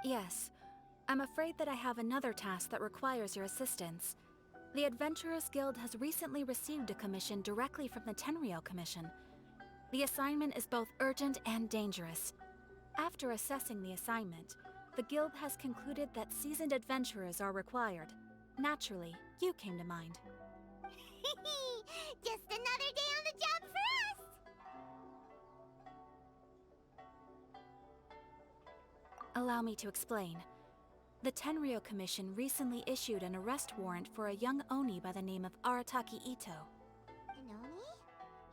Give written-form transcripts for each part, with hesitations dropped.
Yes. I'm afraid that I have another task that requires your assistance. The Adventurers Guild has recently received a commission directly from the Tenryu Commission. The assignment is both urgent and dangerous. After assessing the assignment, the Guild has concluded that seasoned adventurers are required. Naturally, you came to mind. Just another day on the job for us! Allow me to explain. The Tenryu Commission recently issued an arrest warrant for a young Oni by the name of Arataki Itto. An Oni?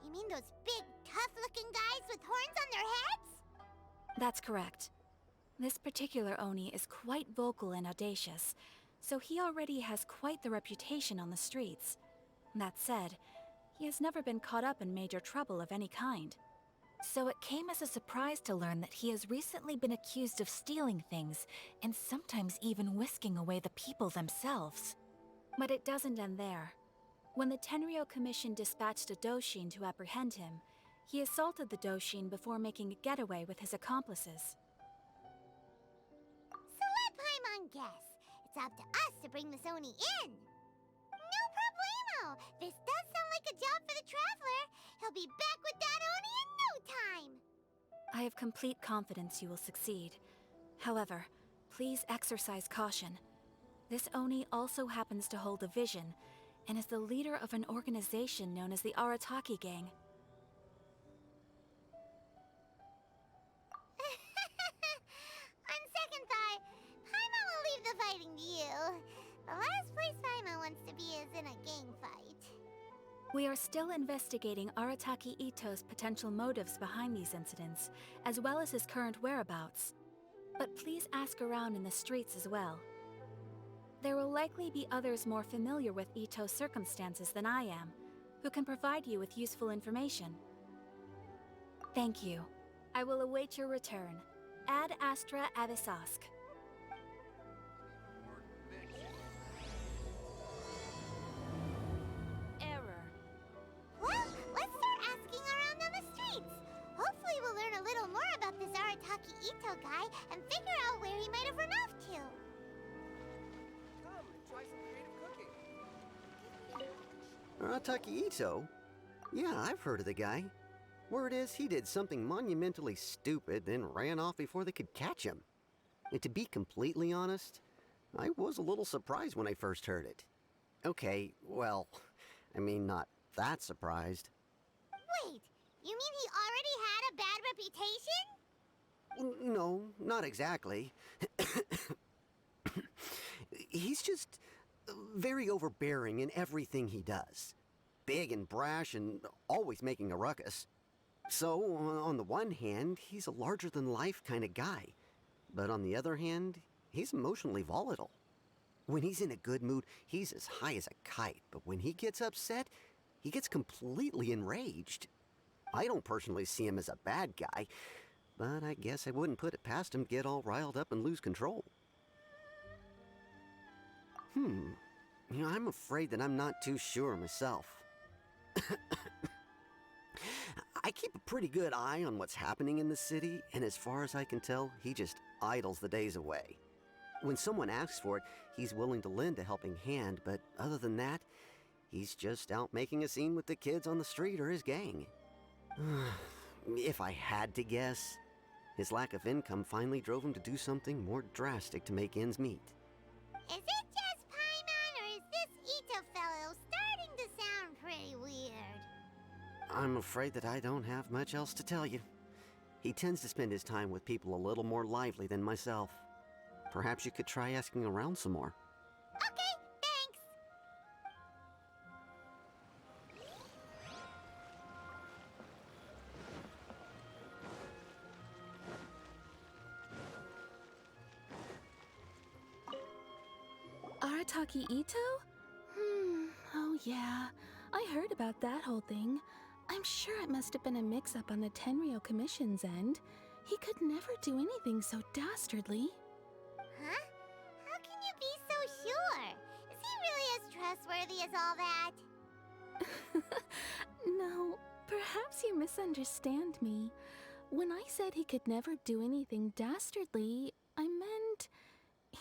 You mean those big, tough-looking guys with horns on their heads? That's correct. This particular Oni is quite vocal and audacious, so he already has quite the reputation on the streets. That said, he has never been caught up in major trouble of any kind. So it came as a surprise to learn that he has recently been accused of stealing things, and sometimes even whisking away the people themselves. But it doesn't end there. When the Tenryu Commission dispatched a Doshin to apprehend him, he assaulted the Doshin before making a getaway with his accomplices. So let Paimon guess. It's up to us to bring this Oni in. No problemo! This does sound like a job for the Traveler. He'll be back with that Oni in no time! I have complete confidence you will succeed. However, please exercise caution. This Oni also happens to hold a vision, and is the leader of an organization known as the Arataki Gang. On second thought, Paimon will leave the fighting to you. The last place Paimon wants to be is in a gang fight. We are still investigating Arataki Itto's potential motives behind these incidents, as well as his current whereabouts. But please ask around in the streets as well. There will likely be others more familiar with Itto's circumstances than I am, who can provide you with useful information. Thank you. I will await your return. Ad Astra Avisask. Error. Well, let's start asking around on the streets. Hopefully we'll learn a little more about this Arataki Itto guy and figure out where he might have run off to. Come and try some creative cooking. Arataki Itto? Yeah, I've heard of the guy. Word is he did something monumentally stupid, then ran off before they could catch him. And to be completely honest, I was a little surprised when I first heard it. Okay, well, I mean, not that surprised. Wait, you mean he already had a bad reputation? No, not exactly. He's just very overbearing in everything he does. Big and brash and always making a ruckus. So, on the one hand, he's a larger-than-life kind of guy. But on the other hand, he's emotionally volatile. When he's in a good mood, he's as high as a kite. But when he gets upset, he gets completely enraged. I don't personally see him as a bad guy, but I guess I wouldn't put it past him to get all riled up and lose control. I'm afraid that I'm not too sure myself. I keep a pretty good eye on what's happening in the city, and as far as I can tell, he just idles the days away. When someone asks for it, he's willing to lend a helping hand, but other than that, he's just out making a scene with the kids on the street or his gang. If I had to guess, his lack of income finally drove him to do something more drastic to make ends meet. Is it just Paimon, or is this Itto fellow starting to sound pretty weird? I'm afraid that I don't have much else to tell you. He tends to spend his time with people a little more lively than myself. Perhaps you could try asking around some more. Okay, thanks! Arataki Itto? Oh yeah. I heard about that whole thing. I'm sure it must have been a mix-up on the Tenryu Commission's end. He could never do anything so dastardly. Huh? How can you be so sure? Is he really as trustworthy as all that? No, perhaps you misunderstand me. When I said he could never do anything dastardly, I meant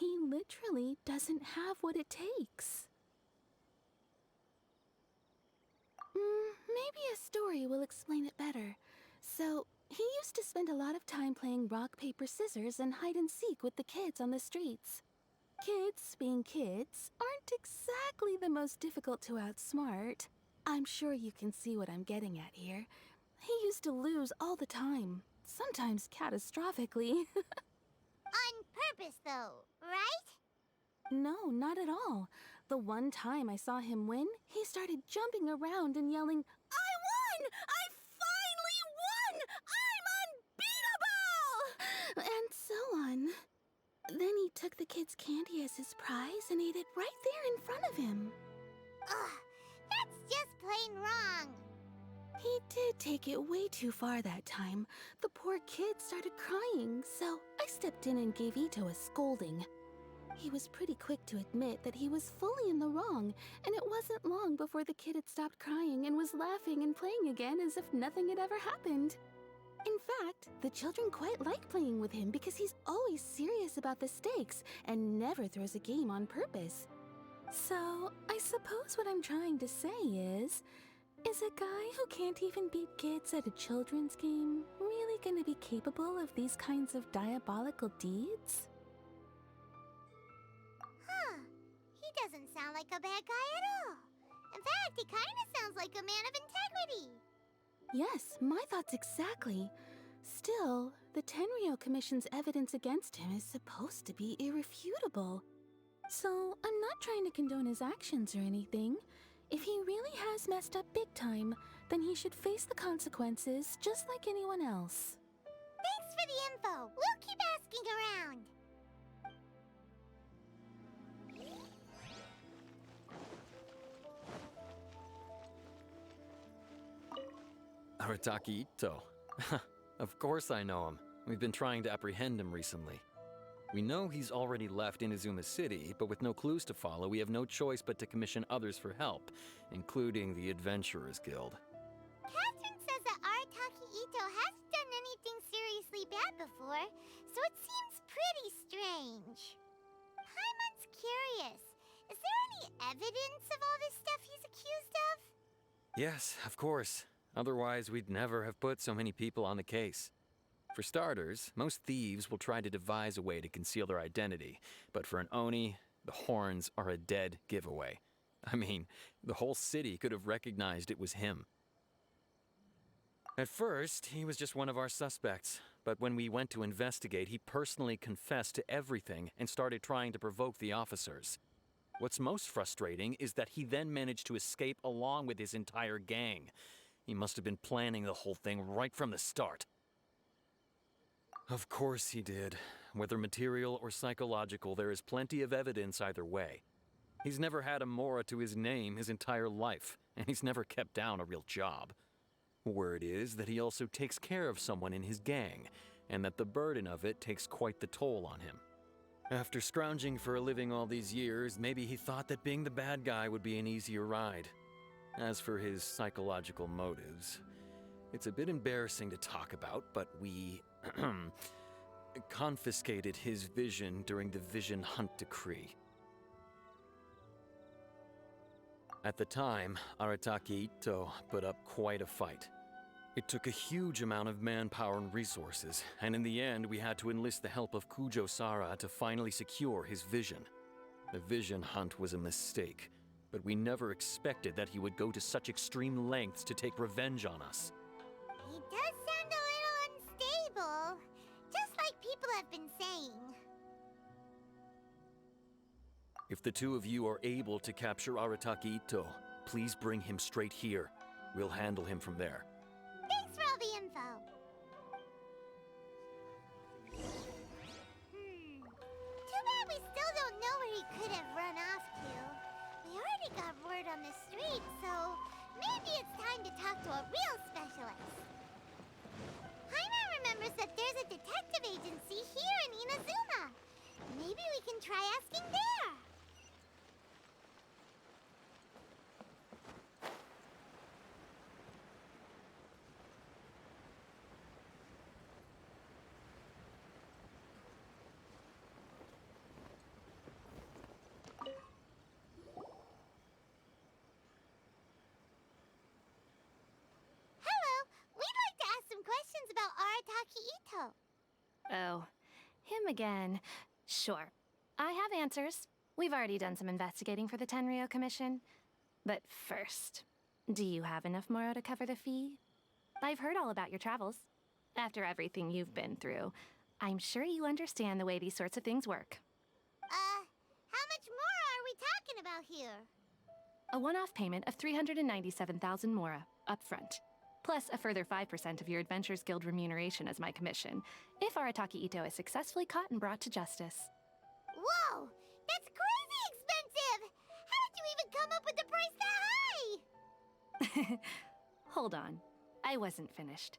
He literally doesn't have what it takes. Maybe a story will explain it better. So, he used to spend a lot of time playing rock, paper, scissors and hide and seek with the kids on the streets. Kids, being kids, aren't exactly the most difficult to outsmart. I'm sure you can see what I'm getting at here. He used to lose all the time, sometimes catastrophically. On purpose, though, right? No, not at all. The one time I saw him win, he started jumping around and yelling, "I won! I finally won! I'm unbeatable!" And so on. Then he took the kid's candy as his prize and ate it right there in front of him. Ugh, that's just plain wrong. He did take it way too far that time. The poor kid started crying, so I stepped in and gave Itto a scolding. He was pretty quick to admit that he was fully in the wrong, and it wasn't long before the kid had stopped crying and was laughing and playing again as if nothing had ever happened. In fact, the children quite like playing with him because he's always serious about the stakes and never throws a game on purpose. So, I suppose what I'm trying to say is a guy who can't even beat kids at a children's game really gonna be capable of these kinds of diabolical deeds? Huh. He doesn't sound like a bad guy at all. In fact, he kind of sounds like a man of integrity. Yes, my thoughts exactly. Still, the Tenryu Commission's evidence against him is supposed to be irrefutable. So, I'm not trying to condone his actions or anything. If he really has messed up big time, then he should face the consequences just like anyone else. Thanks for the info. We'll keep asking around. Arataki Itto. Of course I know him. We've been trying to apprehend him recently. We know he's already left Inazuma City, but with no clues to follow, we have no choice but to commission others for help, including the Adventurers Guild. Catherine says that Arataki Itto hasn't done anything seriously bad before, so it seems pretty strange. Paimon's curious. Is there any evidence of all this stuff he's accused of? Yes, of course. Otherwise, we'd never have put so many people on the case. For starters, most thieves will try to devise a way to conceal their identity, but for an Oni, the horns are a dead giveaway. I mean, the whole city could have recognized it was him. At first, he was just one of our suspects, but when we went to investigate, he personally confessed to everything and started trying to provoke the officers. What's most frustrating is that he then managed to escape along with his entire gang. He must have been planning the whole thing right from the start. Of course he did. Whether material or psychological, there is plenty of evidence either way. He's never had a Mora to his name his entire life, and he's never kept down a real job. Word is that he also takes care of someone in his gang, and that the burden of it takes quite the toll on him. After scrounging for a living all these years, maybe he thought that being the bad guy would be an easier ride. As for his psychological motives, it's a bit embarrassing to talk about, but we confiscated his vision during the Vision Hunt Decree. At the time, Arataki Itto put up quite a fight. It took a huge amount of manpower and resources, and in the end we had to enlist the help of Kujo-Sara to finally secure his vision. The Vision Hunt was a mistake, but we never expected that he would go to such extreme lengths to take revenge on us. He does sound a little unstable, just like people have been saying. If the two of you are able to capture Arataki Itto, please bring him straight here. We'll handle him from there. Thanks for all the info. Too bad we still don't know where he could have run off to. We already got word on the street, so maybe it's time to talk to a real specialist. Paimon remembers that there's a detective agency here in Inazuma. Maybe we can try asking there. Itto? Oh, him again. Sure. I have answers. We've already done some investigating for the Tenryu Commission. But first, do you have enough moro to cover the fee? I've heard all about your travels. After everything you've been through, I'm sure you understand the way these sorts of things work. How much more are we talking about here? A one-off payment of 397,000 mora, upfront. Plus a further 5% of your Adventures Guild remuneration as my commission, if Arataki Itto is successfully caught and brought to justice. Whoa! That's crazy expensive! How did you even come up with the price that high? Hold on. I wasn't finished.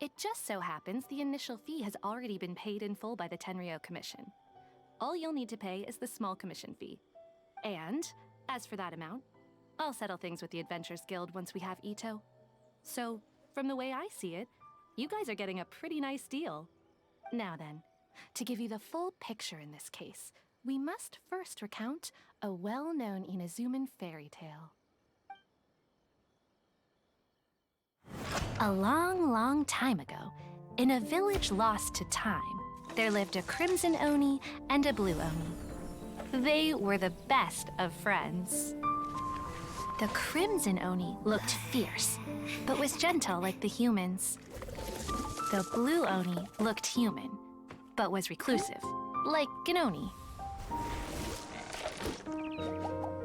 It just so happens the initial fee has already been paid in full by the Tenryu Commission. All you'll need to pay is the small commission fee. And, as for that amount, I'll settle things with the Adventures Guild once we have Itto. So, from the way I see it, you guys are getting a pretty nice deal. Now then, to give you the full picture in this case, we must first recount a well-known Inazuman fairy tale. A long, long time ago, in a village lost to time, there lived a crimson Oni and a blue Oni. They were the best of friends. The crimson Oni looked fierce, but was gentle like the humans. The blue Oni looked human, but was reclusive, like an Oni.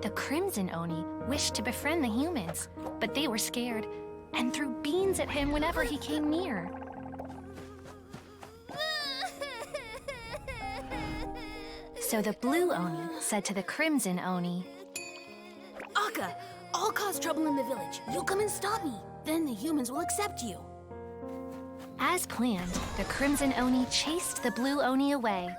The crimson Oni wished to befriend the humans, but they were scared and threw beans at him whenever he came near. So the blue Oni said to the crimson Oni, Aktt, I'll cause trouble in the village. You'll come and stop me. Then the humans will accept you. As planned, the crimson Oni chased the blue Oni away.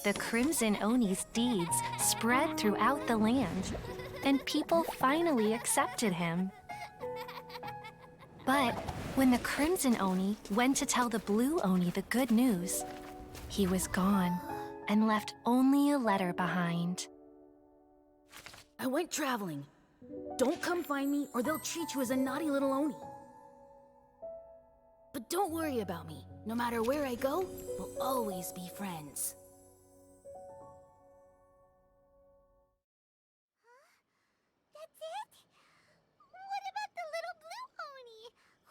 The crimson Oni's deeds spread throughout the land, and people finally accepted him. But when the crimson Oni went to tell the blue Oni the good news, he was gone and left only a letter behind. I went traveling. Don't come find me or they'll treat you as a naughty little Oni. But don't worry about me. No matter where I go, we'll always be friends. That's it? What about the little blue Oni?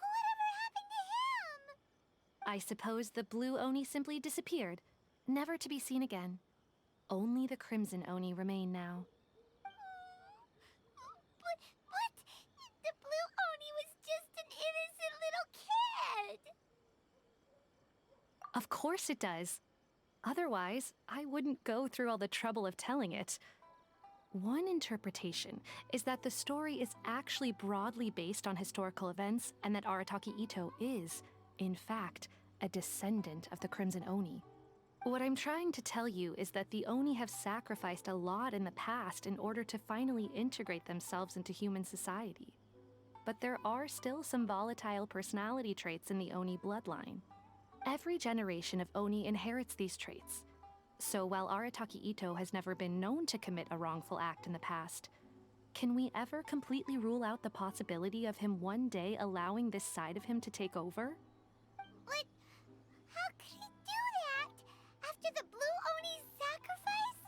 Whatever happened to him? I suppose the blue Oni simply disappeared, never to be seen again. Only the crimson Oni remain now. But the blue Oni was just an innocent little kid. Of course it does. Otherwise, I wouldn't go through all the trouble of telling it. One interpretation is that the story is actually broadly based on historical events and that Arataki Itto is, in fact, a descendant of the Crimson Oni. What I'm trying to tell you is that the Oni have sacrificed a lot in the past in order to finally integrate themselves into human society. But there are still some volatile personality traits in the Oni bloodline. Every generation of Oni inherits these traits. So while Arataki Itto has never been known to commit a wrongful act in the past, can we ever completely rule out the possibility of him one day allowing this side of him to take over? But how could he do that? After the blue Oni's sacrifice?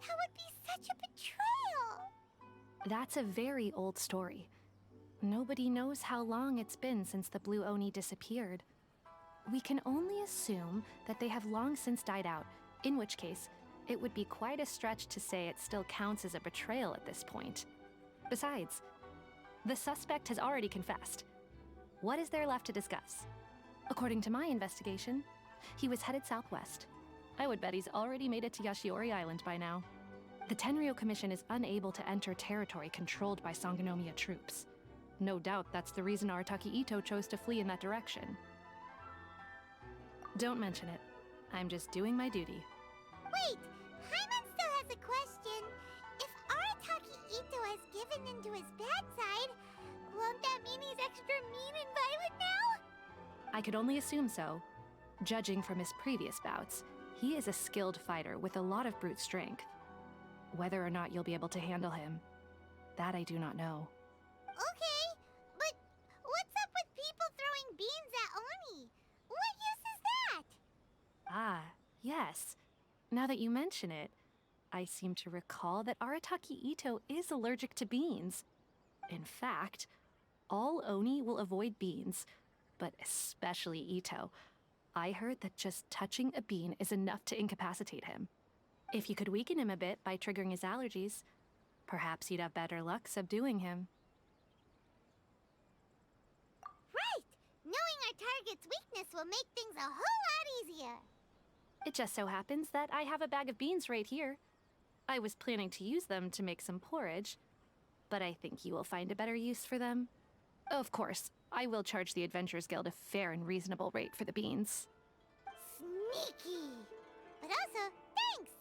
That would be such a betrayal. That's a very old story. Nobody knows how long it's been since the blue Oni disappeared. We can only assume that they have long since died out, in which case, it would be quite a stretch to say it still counts as a betrayal at this point. Besides, the suspect has already confessed. What is there left to discuss? According to my investigation, he was headed southwest. I would bet he's already made it to Yashiori Island by now. The Tenryu Commission is unable to enter territory controlled by Sangonomiya troops. No doubt that's the reason Arataki Itto chose to flee in that direction. Don't mention it. I'm just doing my duty. Wait, Hyman still has a question. If Arataki Itto has given in to his bad side, won't that mean he's extra mean and violent now? I could only assume so. Judging from his previous bouts, he is a skilled fighter with a lot of brute strength. Whether or not you'll be able to handle him, that I do not know. Okay, but what's up with people throwing beans at Oni? What use is that? Yes. Now that you mention it, I seem to recall that Arataki Itto is allergic to beans. In fact, all Oni will avoid beans, but especially Itto. I heard that just touching a bean is enough to incapacitate him. If you could weaken him a bit by triggering his allergies, perhaps you'd have better luck subduing him. Right! Knowing our target's weakness will make things a whole lot easier. It just so happens that I have a bag of beans right here. I was planning to use them to make some porridge, but I think you will find a better use for them. Of course, I will charge the Adventurers Guild a fair and reasonable rate for the beans. Sneaky! But also, thanks!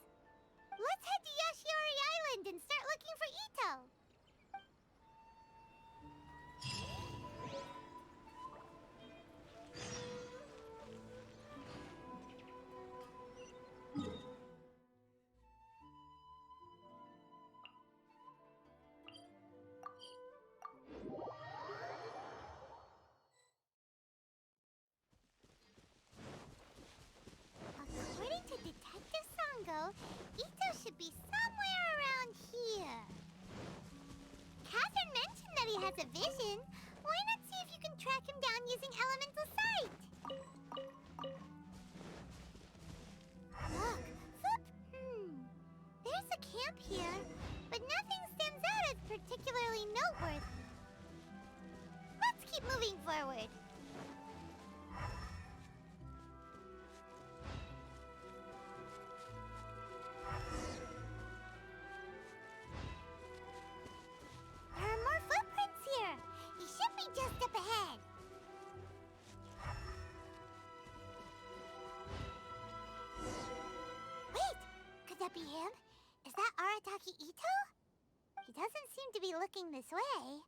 Let's head to Yashiori Island and start looking for Itto. According to Detective Sango, Itto should be somewhere around here. Catherine mentioned that he has a vision. Why not see if you can track him down using elemental sight? Look, Foop! There's a camp here, but nothing stands out as particularly noteworthy. Let's keep moving forward. There are more footprints here. He should be just up ahead. Wait! Could that be him? Is that Arataki Itto? He doesn't seem to be looking this way.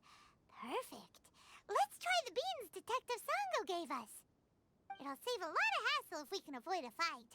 Perfect. Let's try the beans Detective Sango gave us. It'll save a lot of hassle if we can avoid a fight.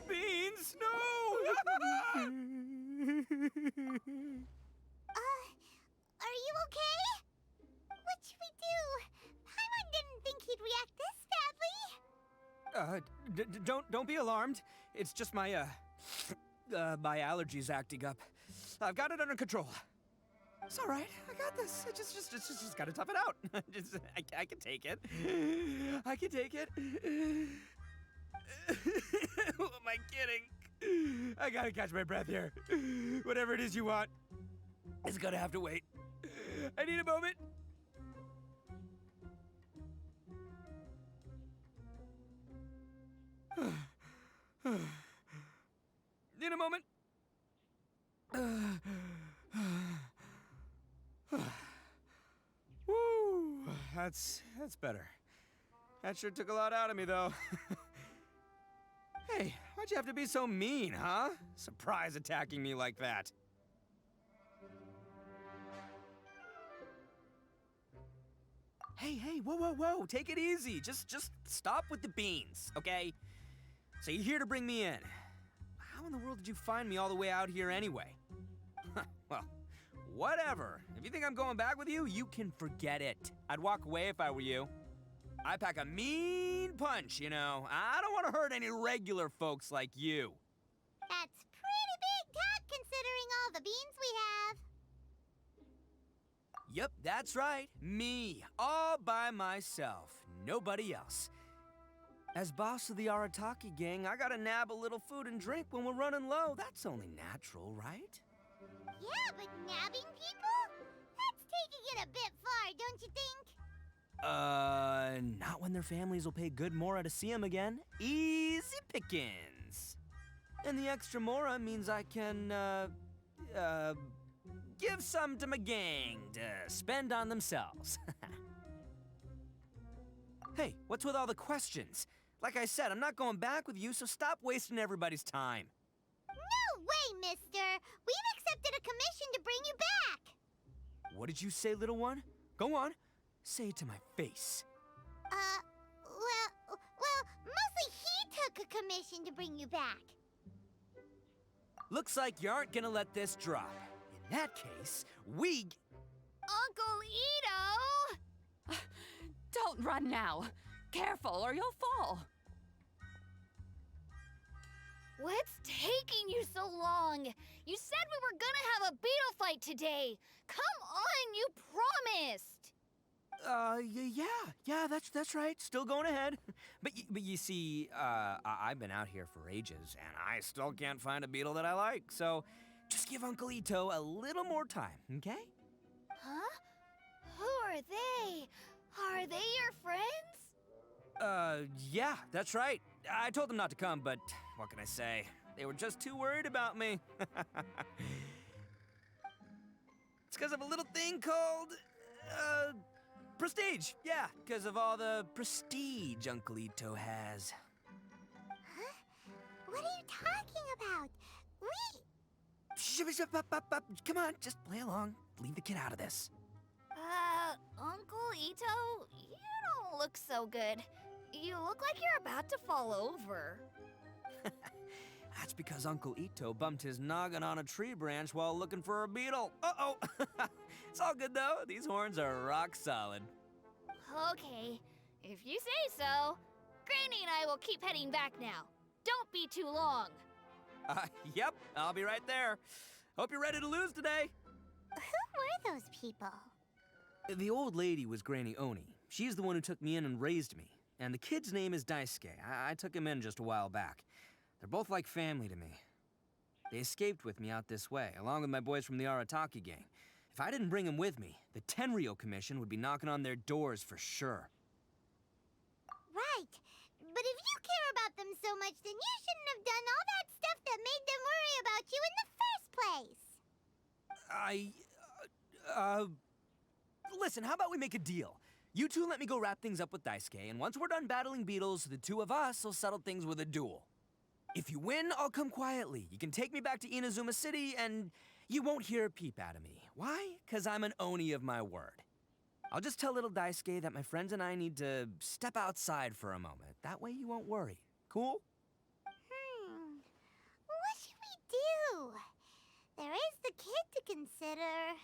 Beans, no! Are you okay? What should we do? Paimon didn't think he'd react this badly. Don't be alarmed. It's just my, my allergies acting up. I've got it under control. It's all right. I got this. I just gotta tough it out. I can take it. I can take it. Who am I kidding? I gotta catch my breath here. Whatever it is you want, it's gonna have to wait. I need a moment. Need a moment. Woo, that's better. That sure took a lot out of me, though. Hey, why'd you have to be so mean, huh? Surprise attacking me like that. Hey, whoa, take it easy. Just stop with the beans, okay? So you're here to bring me in. How in the world did you find me all the way out here anyway? Well, whatever. If you think I'm going back with you, you can forget it. I'd walk away if I were you. I pack a mean punch, you know. I don't want to hurt any regular folks like you. That's pretty big talk considering all the beans we have. Yep, that's right. Me, all by myself. Nobody else. As boss of the Arataki gang, I gotta nab a little food and drink when we're running low. That's only natural, right? Yeah, but nabbing people? That's taking it a bit far, don't you think? Not when their families will pay good mora to see them again. Easy pickings. And the extra mora means I can, give some to my gang to spend on themselves. Hey, what's with all the questions? Like I said, I'm not going back with you, so stop wasting everybody's time. No way, mister! We've accepted a commission to bring you back! What did you say, little one? Go on. Say it to my face. Well, mostly he took a commission to bring you back. Looks like you aren't gonna let this drop. In that case, Uncle Itto! Don't run now. Careful or you'll fall. What's taking you so long? You said we were gonna have a beetle fight today. Come on, you promised. Yeah, that's right. Still going ahead. But you see, I've been out here for ages, and I still can't find a beetle that I like. So, just give Uncle Itto a little more time, okay? Huh? Who are they? Are they your friends? Yeah, that's right. I told them not to come, but what can I say? They were just too worried about me. It's because of a little thing called, prestige. Yeah, because of all the prestige Uncle Itto has. Huh? What are you talking about? Come on, just play along. Leave the kid out of this. Uncle Itto, you don't look so good. You look like you're about to fall over. That's because Uncle Itto bumped his noggin on a tree branch while looking for a beetle. Uh-oh! It's all good, though. These horns are rock solid. Okay, if you say so. Granny and I will keep heading back now. Don't be too long. Yep, I'll be right there. Hope you're ready to lose today. Who were those people? The old lady was Granny Oni. She's the one who took me in and raised me. And the kid's name is Daisuke. I took him in just a while back. They're both like family to me. They escaped with me out this way, along with my boys from the Arataki gang. If I didn't bring them with me, the Tenryu Commission would be knocking on their doors for sure. Right. But if you care about them so much, then you shouldn't have done all that stuff that made them worry about you in the first place. Listen, how about we make a deal? You two let me go wrap things up with Daisuke, and once we're done battling beetles, the two of us will settle things with a duel. If you win, I'll come quietly. You can take me back to Inazuma City, and you won't hear a peep out of me. Why? 'Cause I'm an Oni of my word. I'll just tell little Daisuke that my friends and I need to step outside for a moment. That way you won't worry. Cool? What should we do? There is the kid to consider.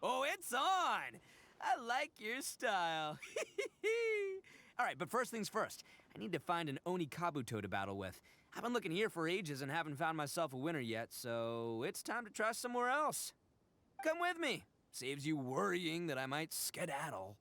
Oh, it's on! I like your style. All right, but first things first. I need to find an Oni Kabuto to battle with. I've been looking here for ages and haven't found myself a winner yet, so it's time to try somewhere else. Come with me. Saves you worrying that I might skedaddle.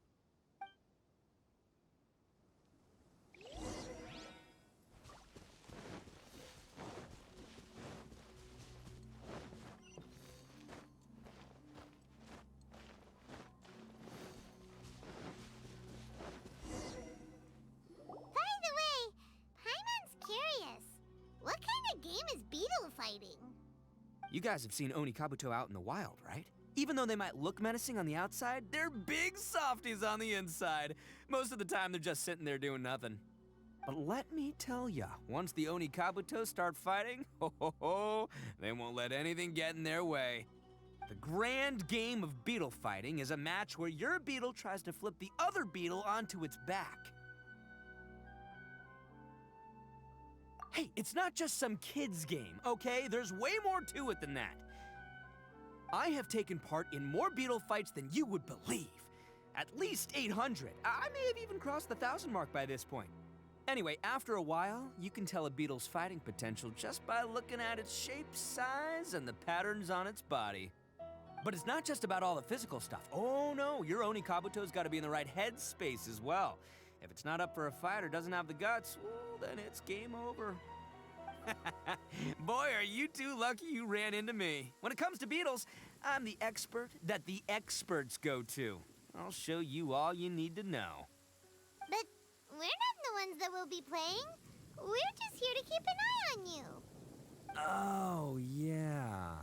You guys have seen Oni Kabuto out in the wild, right? Even though they might look menacing on the outside, they're big softies on the inside. Most of the time, they're just sitting there doing nothing. But let me tell ya, once the Oni Kabuto start fighting, they won't let anything get in their way. The grand game of beetle fighting is a match where your beetle tries to flip the other beetle onto its back. Hey, it's not just some kid's game, okay? There's way more to it than that. I have taken part in more beetle fights than you would believe. At least 800. I may have even crossed the 1,000 mark by this point. Anyway, after a while, you can tell a beetle's fighting potential just by looking at its shape, size, and the patterns on its body. But it's not just about all the physical stuff. Oh no, your Oni Kabuto's gotta be in the right headspace as well. If it's not up for a fight or doesn't have the guts, well, then it's game over. Boy, are you two lucky you ran into me. When it comes to beetles, I'm the expert that the experts go to. I'll show you all you need to know. But we're not the ones that will be playing. We're just here to keep an eye on you. Oh, yeah.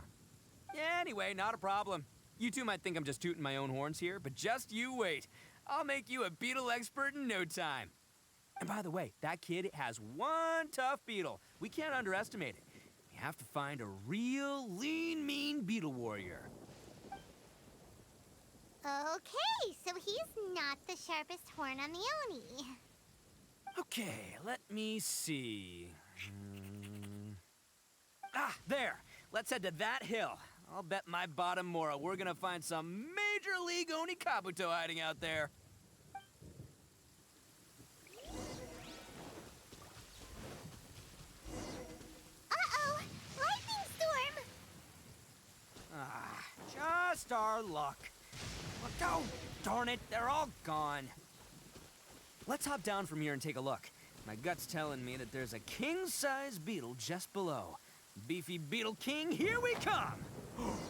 Anyway, not a problem. You two might think I'm just tooting my own horns here, but just you wait. I'll make you a beetle expert in no time. And by the way, that kid has one tough beetle. We can't underestimate it. We have to find a real lean, mean beetle warrior. Okay, so he's not the sharpest horn on the Oni. Okay, let me see. There. Let's head to that hill. I'll bet my bottom moral we're gonna find some major league Oni Kabuto hiding out there. Uh-oh! Lightning storm! Just our luck. Oh, darn it, they're all gone. Let's hop down from here and take a look. My gut's telling me that there's a king-size beetle just below. Beefy Beetle King, here we come!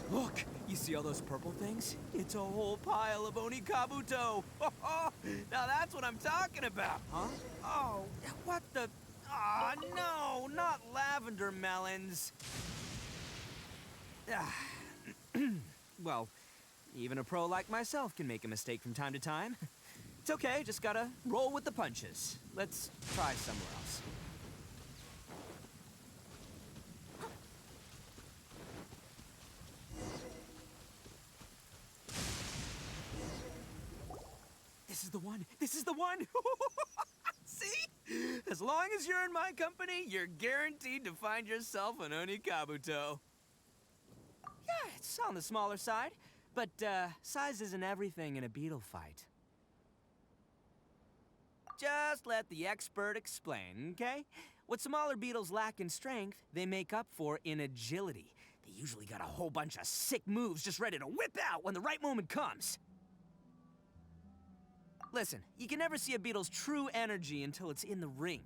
Look, you see all those purple things? It's a whole pile of Oni Kabuto. Now that's what I'm talking about. Huh? Oh, what the... Ah, no, not lavender melons. Well, even a pro like myself can make a mistake from time to time. It's okay, just gotta roll with the punches. Let's try somewhere else. This is the one! This is the one! See? As long as you're in my company, you're guaranteed to find yourself an Oni Kabuto. Yeah, it's on the smaller side, but size isn't everything in a beetle fight. Just let the expert explain, okay? What smaller beetles lack in strength, they make up for in agility. They usually got a whole bunch of sick moves just ready to whip out when the right moment comes. Listen, you can never see a beetle's true energy until it's in the ring.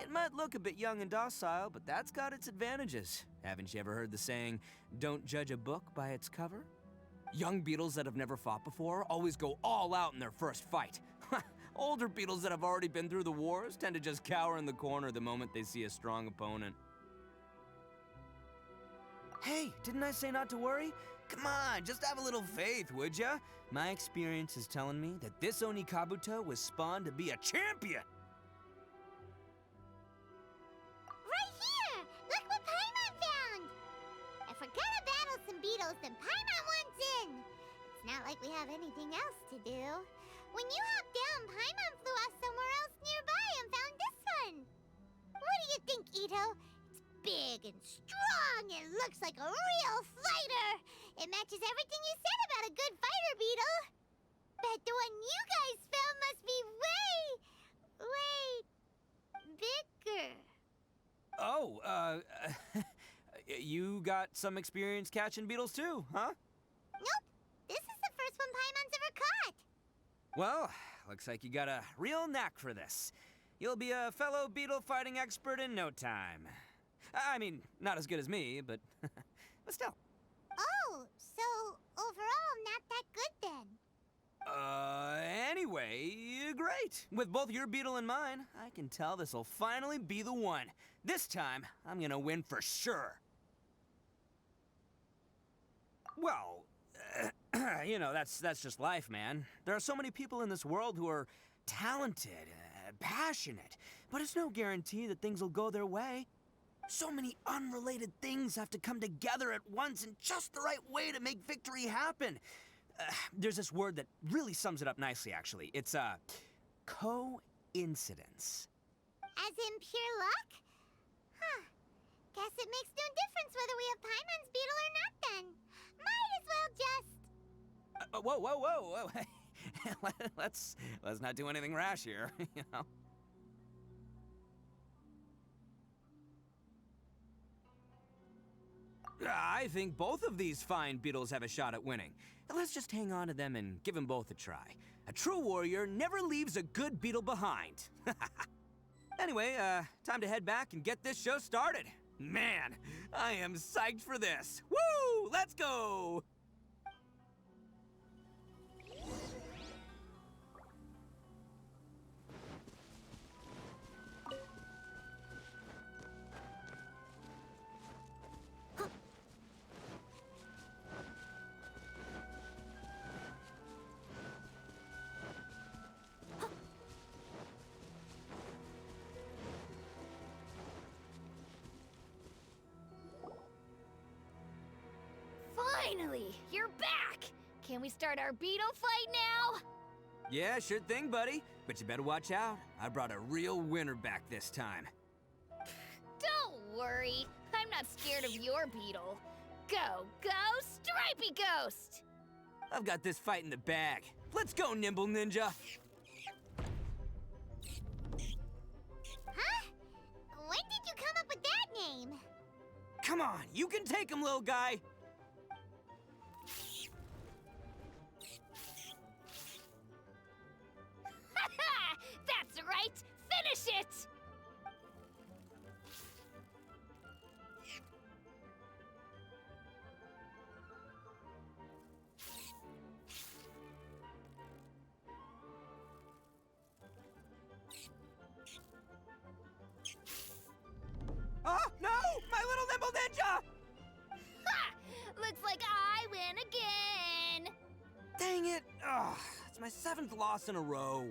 It might look a bit young and docile, but that's got its advantages. Haven't you ever heard the saying, don't judge a book by its cover? Young beetles that have never fought before always go all out in their first fight. Older beetles that have already been through the wars tend to just cower in the corner the moment they see a strong opponent. Hey, didn't I say not to worry? Come on, just have a little faith, would ya? My experience is telling me that this Oni Kabuto was spawned to be a champion! Right here! Look what Paimon found! If we're gonna battle some beetles, then Paimon wants in! It's not like we have anything else to do. When you hopped down, Paimon flew off somewhere else nearby and found this one! What do you think, Itto? It's big and strong and looks like a real fighter! It matches everything you said about a good fighter, Beetle! Bet the one you guys found must be way bigger. Oh, you got some experience catching beetles too, huh? Nope. This is the first one Paimon's ever caught. Well, looks like you got a real knack for this. You'll be a fellow beetle fighting expert in no time. I mean, not as good as me, but still. Oh, so overall not that good then. Anyway, great. With both your beetle and mine, I can tell this'll finally be the one. This time, I'm gonna win for sure. Well, you know, that's just life, man. There are so many people in this world who are talented, passionate, but it's no guarantee that things will go their way. So many unrelated things have to come together at once in just the right way to make victory happen. There's this word that really sums it up nicely, actually. It's, coincidence. As in pure luck? Huh. Guess it makes no difference whether we have Paimon's beetle or not then. Might as well just... Whoa. let's not do anything rash here, you know? I think both of these fine beetles have a shot at winning. Let's just hang on to them and give them both a try. A true warrior never leaves a good beetle behind. Anyway, time to head back and get this show started. Man, I am psyched for this. Woo! Let's go! Finally, you're back! Can we start our beetle fight now? Yeah, sure thing, buddy. But you better watch out. I brought a real winner back this time. Don't worry, I'm not scared of your beetle. Go, Stripey Ghost! I've got this fight in the bag. Let's go, Nimble Ninja! Huh? When did you come up with that name? Come on, you can take him, little guy! That's right! Finish it! Oh, no! My little Nimble Ninja! Ha! Looks like I win again! Dang it! Ugh, it's my 7th loss in a row.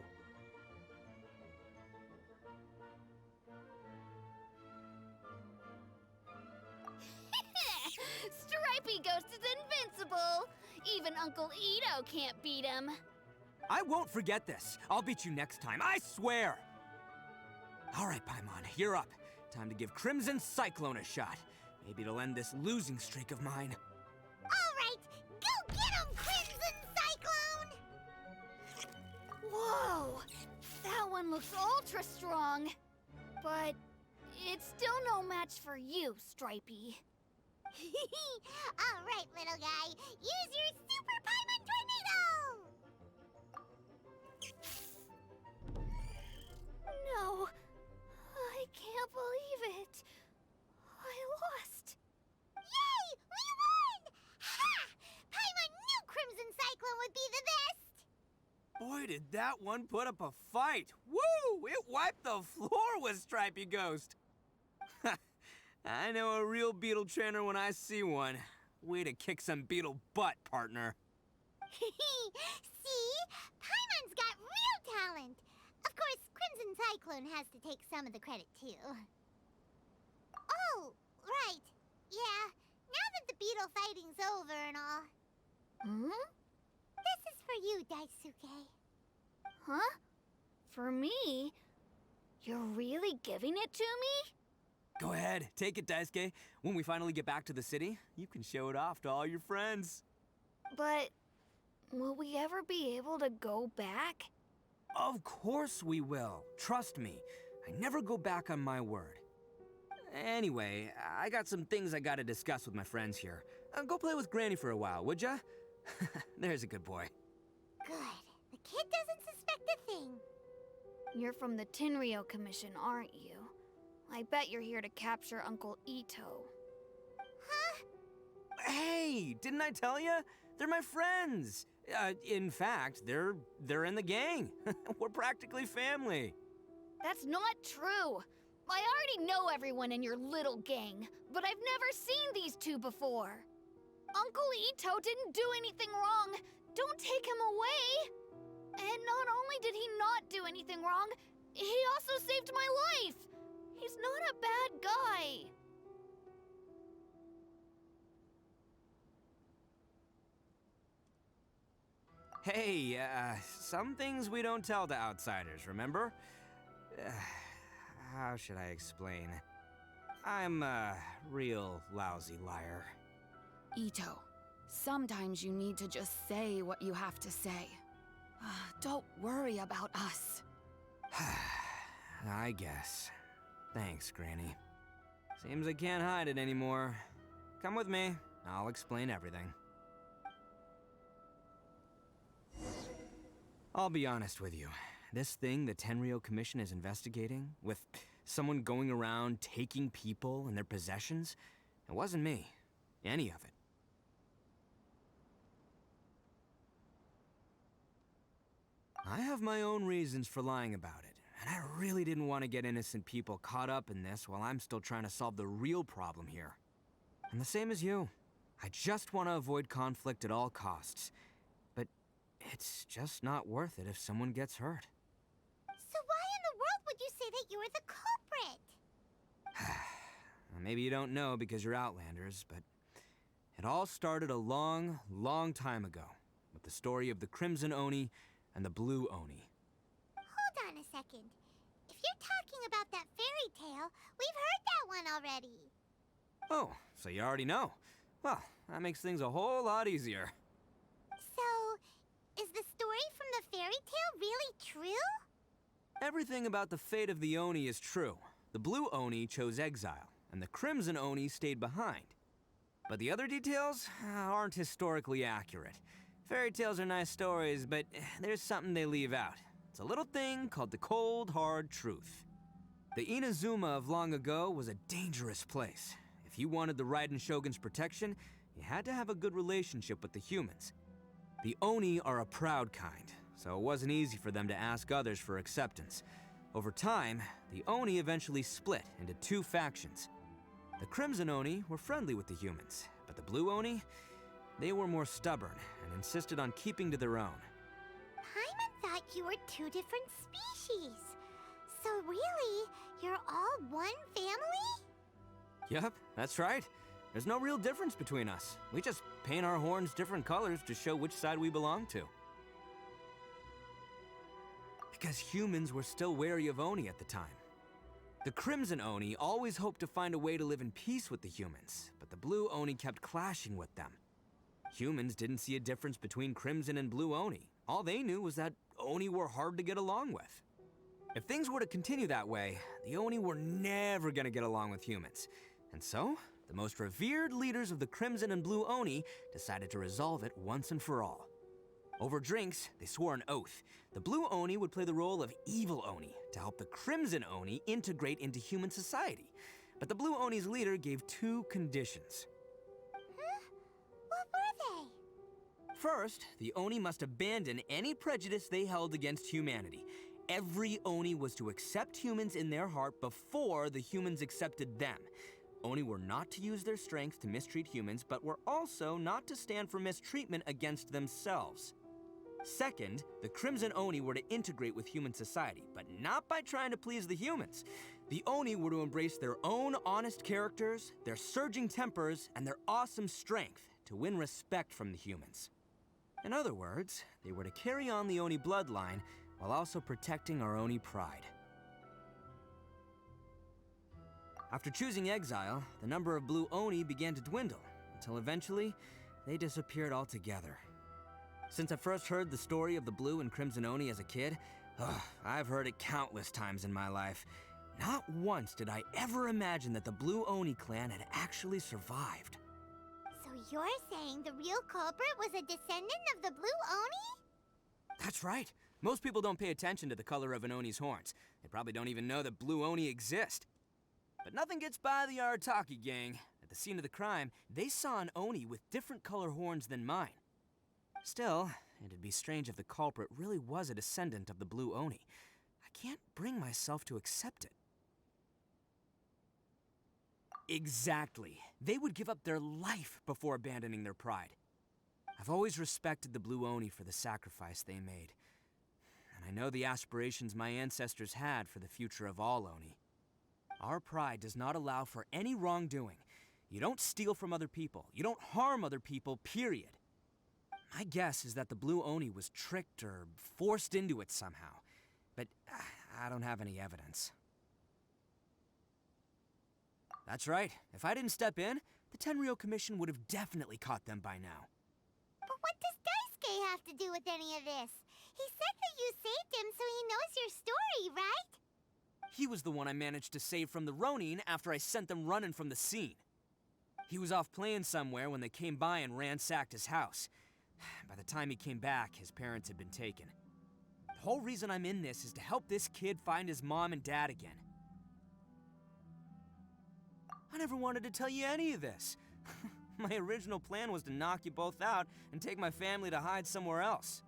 Stripey Ghost is invincible! Even Uncle Itto can't beat him. I won't forget this. I'll beat you next time, I swear! All right, Paimon, you're up. Time to give Crimson Cyclone a shot. Maybe it'll end this losing streak of mine. All right, go get him, Crimson Cyclone! Whoa! That one looks ultra strong. But it's still no match for you, Stripey. All right, little guy, use your Super Paimon Tornado! No, I can't believe it. I lost. Yay! We won! Ha! Paimon knew Crimson Cyclone would be the best! Boy, did that one put up a fight. Woo! It wiped the floor with Stripey Ghost. I know a real beetle trainer when I see one. Way to kick some beetle butt, partner. See? Paimon's got real talent! Of course, Crimson Cyclone has to take some of the credit, too. Oh, right. Yeah, now that the beetle fighting's over and all. Hmm? This is for you, Daisuke. Huh? For me? You're really giving it to me? Go ahead, take it, Daisuke. When we finally get back to the city, you can show it off to all your friends. But will we ever be able to go back? Of course we will. Trust me. I never go back on my word. Anyway, I got some things I gotta discuss with my friends here. Go play with Granny for a while, would ya? There's a good boy. Good. The kid doesn't suspect a thing. You're from the Tenryu Commission, aren't you? I bet you're here to capture Uncle Itto. Huh? Hey, didn't I tell ya? They're my friends. In fact, they're in the gang. We're practically family. That's not true. I already know everyone in your little gang, but I've never seen these two before. Uncle Itto didn't do anything wrong. Don't take him away. And not only did he not do anything wrong, he also saved my life. He's not a bad guy. Hey, some things we don't tell to outsiders, remember? How should I explain? I'm a real lousy liar. Itto, sometimes you need to just say what you have to say. Don't worry about us. I guess. Thanks, Granny. Seems I can't hide it anymore. Come with me. I'll explain everything. I'll be honest with you. This thing the Tenryu Commission is investigating, with someone going around taking people and their possessions, it wasn't me. Any of it. I have my own reasons for lying about it, and I really didn't want to get innocent people caught up in this while I'm still trying to solve the real problem here. I'm the same as you. I just want to avoid conflict at all costs. But it's just not worth it if someone gets hurt. So why in the world would you say that you were the culprit? Maybe you don't know because you're Outlanders, but it all started a long, long time ago with the story of the Crimson Oni and the Blue Oni. Hold on a second. If you're talking about that fairy tale, we've heard that one already. Oh, so you already know. Well, that makes things a whole lot easier. So, is the story from the fairy tale really true? Everything about the fate of the Oni is true. The Blue Oni chose exile, and the Crimson Oni stayed behind. But the other details aren't historically accurate. Fairy tales are nice stories, but there's something they leave out. It's a little thing called the cold, hard truth. The Inazuma of long ago was a dangerous place. If you wanted the Raiden Shogun's protection, you had to have a good relationship with the humans. The Oni are a proud kind, so it wasn't easy for them to ask others for acceptance. Over time, the Oni eventually split into two factions. The Crimson Oni were friendly with the humans, but the Blue Oni, they were more stubborn and insisted on keeping to their own. Paimon thought you were two different species. So really, you're all one family? Yep, that's right. There's no real difference between us. We just paint our horns different colors to show which side we belong to. Because humans were still wary of Oni at the time. The Crimson Oni always hoped to find a way to live in peace with the humans, but the Blue Oni kept clashing with them. Humans didn't see a difference between Crimson and Blue Oni. All they knew was that Oni were hard to get along with. If things were to continue that way, the Oni were never gonna get along with humans. And so, the most revered leaders of the Crimson and Blue Oni decided to resolve it once and for all. Over drinks, they swore an oath. The Blue Oni would play the role of evil Oni to help the Crimson Oni integrate into human society. But the Blue Oni's leader gave two conditions. Huh? What were they? First, the Oni must abandon any prejudice they held against humanity. Every Oni was to accept humans in their heart before the humans accepted them. Oni were not to use their strength to mistreat humans, but were also not to stand for mistreatment against themselves. Second, the Crimson Oni were to integrate with human society, but not by trying to please the humans. The Oni were to embrace their own honest characters, their surging tempers, and their awesome strength to win respect from the humans. In other words, they were to carry on the Oni bloodline while also protecting our Oni pride. After choosing exile, the number of Blue Oni began to dwindle, until eventually, they disappeared altogether. Since I first heard the story of the Blue and Crimson Oni as a kid, I've heard it countless times in my life. Not once did I ever imagine that the Blue Oni clan had actually survived. So you're saying the real culprit was a descendant of the Blue Oni? That's right. Most people don't pay attention to the color of an Oni's horns. They probably don't even know that Blue Oni exist. But nothing gets by the Arataki gang. At the scene of the crime, they saw an Oni with different color horns than mine. Still, it'd be strange if the culprit really was a descendant of the Blue Oni. I can't bring myself to accept it. Exactly. They would give up their life before abandoning their pride. I've always respected the Blue Oni for the sacrifice they made. And I know the aspirations my ancestors had for the future of all Oni. Our pride does not allow for any wrongdoing. You don't steal from other people. You don't harm other people, period. My guess is that the Blue Oni was tricked or forced into it somehow. But I don't have any evidence. That's right. If I didn't step in, the Tenryu Commission would have definitely caught them by now. But what does Daisuke have to do with any of this? He said that you saved him so he knows your story, right? He was the one I managed to save from the Ronin after I sent them running from the scene. He was off playing somewhere when they came by and ransacked his house. By the time he came back, his parents had been taken. The whole reason I'm in this is to help this kid find his mom and dad again. I never wanted to tell you any of this. My original plan was to knock you both out and take my family to hide somewhere else.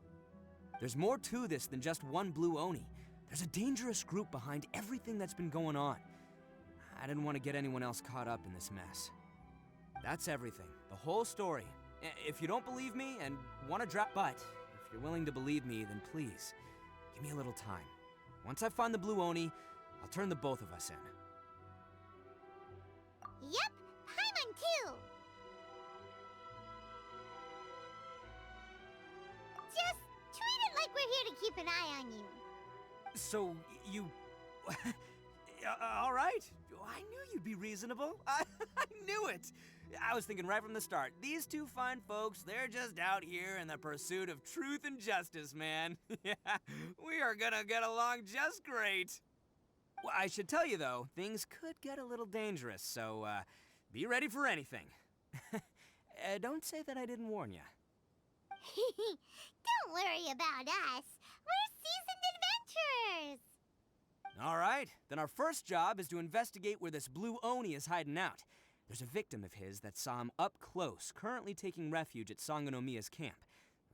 There's more to this than just one blue Oni. There's a dangerous group behind everything that's been going on. I didn't want to get anyone else caught up in this mess. That's everything, the whole story. If you don't believe me and want to drop, but if you're willing to believe me, then please, give me a little time. Once I find the blue Oni, I'll turn the both of us in. Yep, Paimon too. Just treat it like we're here to keep an eye on you. So, you... all right. I knew you'd be reasonable. I knew it. I was thinking right from the start, these two fine folks, they're just out here in the pursuit of truth and justice, man. Yeah, we are gonna get along just great. Well, I should tell you, though, things could get a little dangerous, so be ready for anything. Don't say that I didn't warn you. Don't worry about us. We're seasoned adventurers. All right, then our first job is to investigate where this blue Oni is hiding out. There's a victim of his that saw him up close, currently taking refuge at Sangonomiya's camp.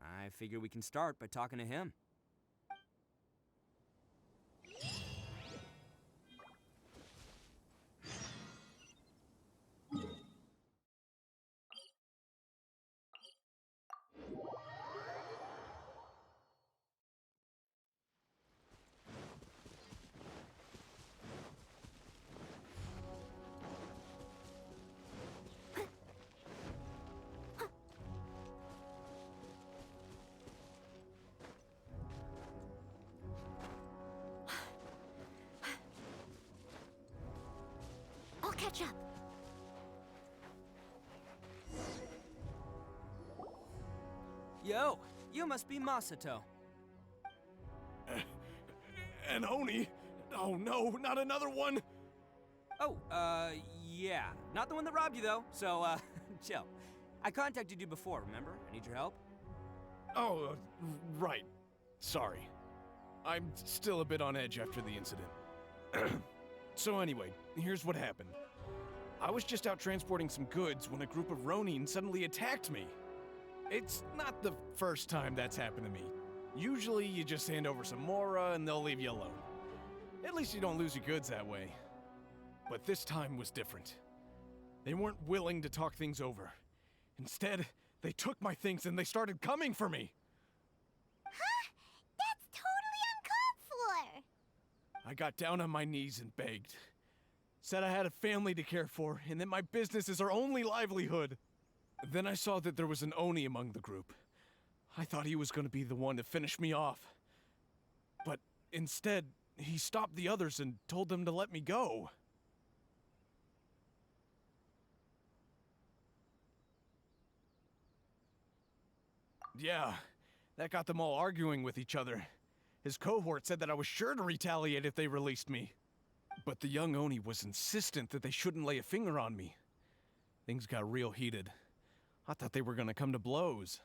I figure we can start by talking to him. I'll catch up. Yo, you must be Masato. An Oni? Oh no, not another one! Oh, yeah. Not the one that robbed you, though, so, chill. I contacted you before, remember? I need your help. Oh, right. Sorry. I'm still a bit on edge after the incident. So anyway, here's what happened. I was just out transporting some goods when a group of Ronin suddenly attacked me. It's not the first time that's happened to me. Usually you just hand over some Mora and they'll leave you alone. At least you don't lose your goods that way. But this time was different. They weren't willing to talk things over. Instead, they took my things and they started coming for me. Huh? That's totally uncalled for. I got down on my knees and begged. Said I had a family to care for and that my business is our only livelihood. Then I saw that there was an Oni among the group. I thought he was going to be the one to finish me off. But instead, he stopped the others and told them to let me go. Yeah, that got them all arguing with each other. His cohort said that I was sure to retaliate if they released me. But the young Oni was insistent that they shouldn't lay a finger on me. Things got real heated. I thought they were gonna come to blows.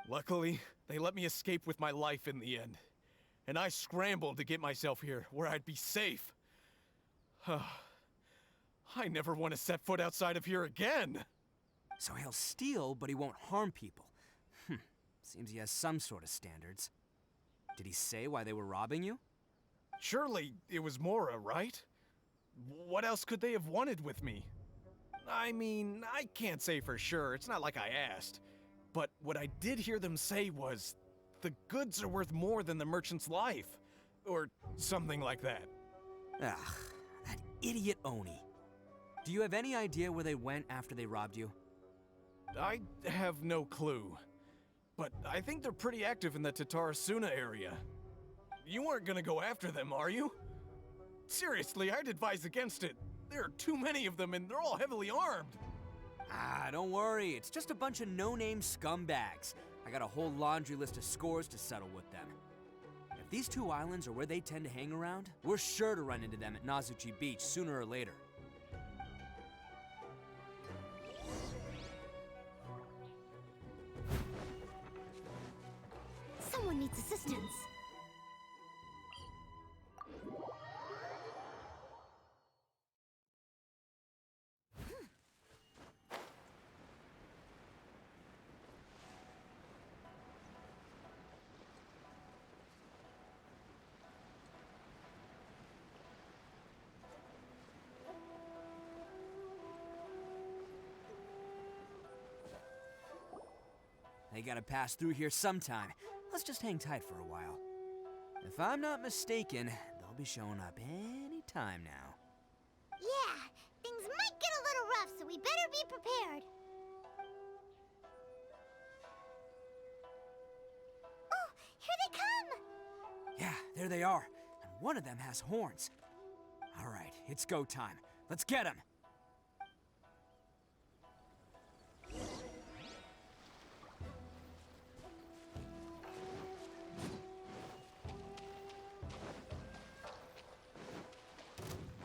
Luckily, they let me escape with my life in the end. And I scrambled to get myself here, where I'd be safe. I never want to set foot outside of here again! So he'll steal, but he won't harm people. Seems he has some sort of standards. Did he say why they were robbing you? Surely it was Mora, right? What else could they have wanted with me? I mean, I can't say for sure, it's not like I asked. But what I did hear them say was, the goods are worth more than the merchant's life. Or something like that. Ugh, that idiot Oni. Do you have any idea where they went after they robbed you? I have no clue. But I think they're pretty active in the Tatarasuna area. You weren't gonna go after them, are you? Seriously, I'd advise against it. There are too many of them and they're all heavily armed. Ah, don't worry. It's just a bunch of no-name scumbags. I got a whole laundry list of scores to settle with them. If these two islands are where they tend to hang around, we're sure to run into them at Nazuchi Beach sooner or later. Someone needs assistance. They gotta pass through here sometime. Let's just hang tight for a while. If I'm not mistaken, they'll be showing up any time now. Yeah, things might get a little rough, so we better be prepared. Oh, here they come! Yeah, there they are. And one of them has horns. All right, it's go time. Let's get them.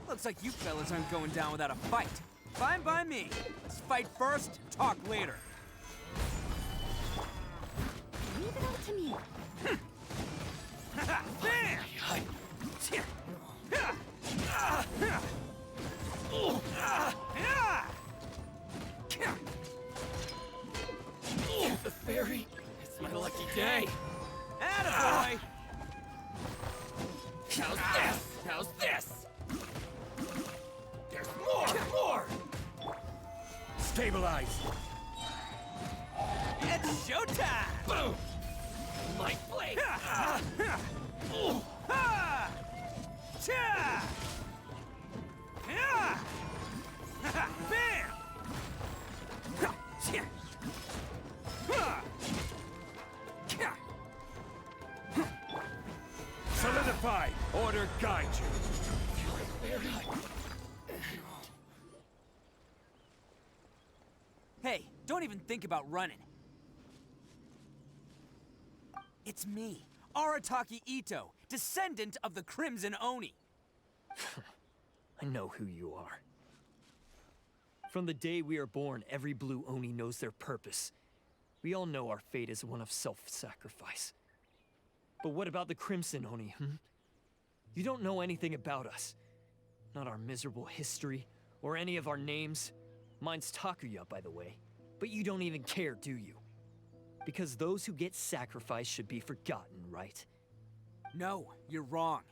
Looks like you fellas aren't going down without a fight. Fine by me. Let's fight first and talk later. Leave it up to me. The fairy. It's my lucky day. Attaboy! How's this? How's this? There's more! Stabilize. It's showtime! Boom! My blade. Bam! Solidify! Order guide you. Hey, don't even think about running. It's me, Arataki Itto, descendant of the Crimson Oni. I know who you are. From the day we are born, every blue Oni knows their purpose. We all know our fate is one of self-sacrifice. But what about the Crimson Oni, You don't know anything about us. Not our miserable history, or any of our names. Mine's Takuya, by the way. But you don't even care, do you? Because those who get sacrificed should be forgotten, right? No, you're wrong.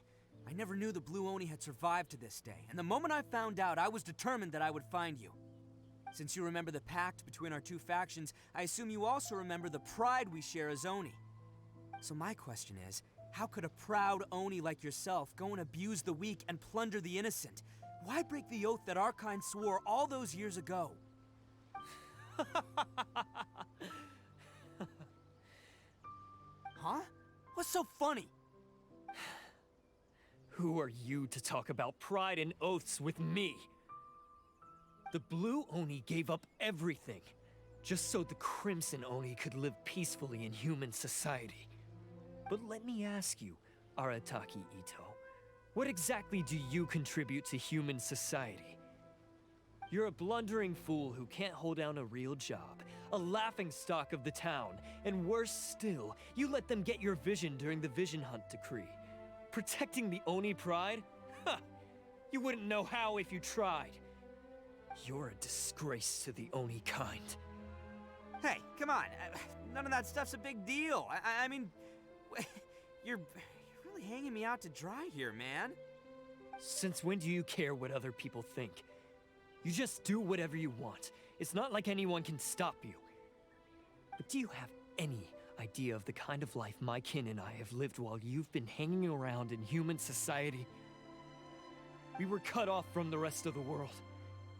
I never knew the Blue Oni had survived to this day, and the moment I found out, I was determined that I would find you. Since you remember the pact between our two factions, I assume you also remember the pride we share as Oni. So my question is, how could a proud Oni like yourself go and abuse the weak and plunder the innocent? Why break the oath that our kind swore all those years ago? Huh? What's so funny? Who are you to talk about pride and oaths with me? The Blue Oni gave up everything, just so the Crimson Oni could live peacefully in human society. But let me ask you, Arataki Itto, what exactly do you contribute to human society? You're a blundering fool who can't hold down a real job, a laughingstock of the town, and worse still, you let them get your vision during the Vision Hunt decree. Protecting the Oni pride? Ha! You wouldn't know how if you tried. You're a disgrace to the Oni kind. Hey, come on. None of that stuff's a big deal. I mean, you're really hanging me out to dry here, man. Since when do you care what other people think? You just do whatever you want. It's not like anyone can stop you. But do you have any idea of the kind of life my kin and I have lived while you've been hanging around in human society? We were cut off from the rest of the world.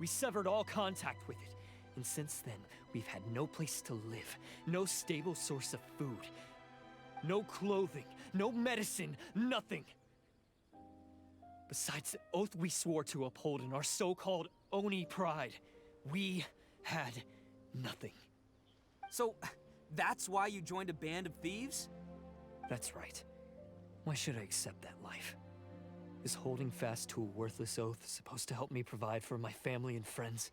We severed all contact with it. And since then, we've had no place to live, no stable source of food, no clothing, no medicine, nothing. Besides the oath we swore to uphold in our so-called Oni pride, we had nothing. So, that's why you joined a band of thieves? That's right. Why should I accept that life? Is holding fast to a worthless oath supposed to help me provide for my family and friends?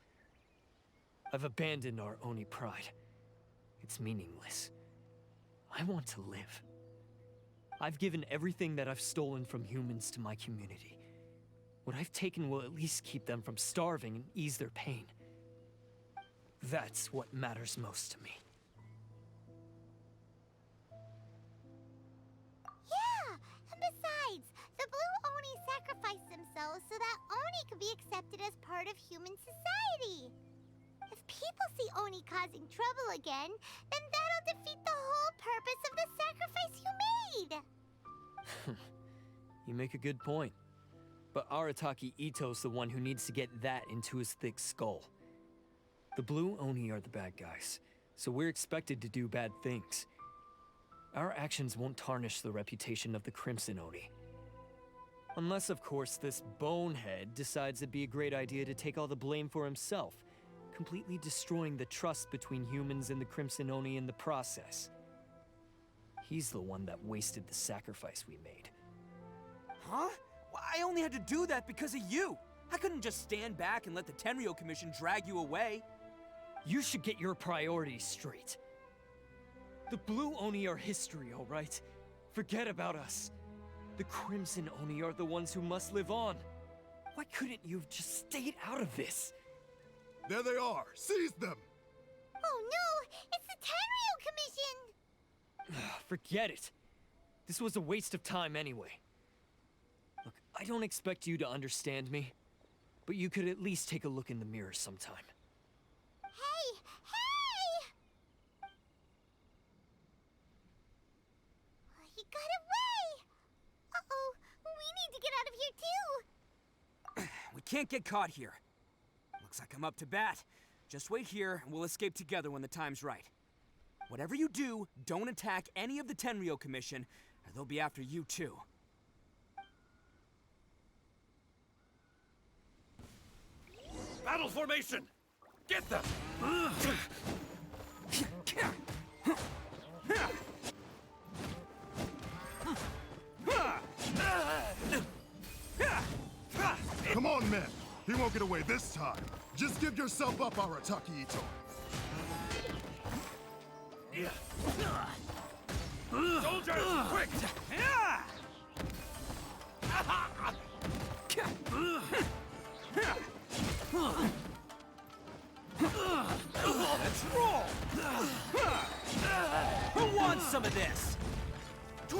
I've abandoned our Oni pride. It's meaningless. I want to live. I've given everything that I've stolen from humans to my community. What I've taken will at least keep them from starving and ease their pain. That's what matters most to me. Yeah, and besides, the Blue Oni sacrificed themselves so that Oni could be accepted as part of human society. If people see Oni causing trouble again, then that'll defeat the whole purpose of the sacrifice you made! You make a good point. But Arataki Itto's the one who needs to get that into his thick skull. The blue Oni are the bad guys, so we're expected to do bad things. Our actions won't tarnish the reputation of the Crimson Oni. Unless, of course, this bonehead decides it'd be a great idea to take all the blame for himself, completely destroying the trust between humans and the Crimson Oni in the process. He's the one that wasted the sacrifice we made. Huh? Well, I only had to do that because of you. I couldn't just stand back and let the Tenryu Commission drag you away. You should get your priorities straight. The Blue Oni are history, all right? Forget about us. The Crimson Oni are the ones who must live on. Why couldn't you have just stayed out of this? There they are! Seize them! Oh no! It's the Tenryu Commission! Forget it. This was a waste of time anyway. Look, I don't expect you to understand me, but you could at least take a look in the mirror sometime. Hey! Hey! He got away! Uh-oh, we need to get out of here too! We can't get caught here. Looks like I'm up to bat. Just wait here and we'll escape together when the time's right. Whatever you do, don't attack any of the Tenryu Commission, or they'll be after you too. Battle formation! Get them! Come on, men! He won't get away this time! Just give yourself up, Arataki Itto! Soldiers, quick! Let's roll! Who wants some of this? I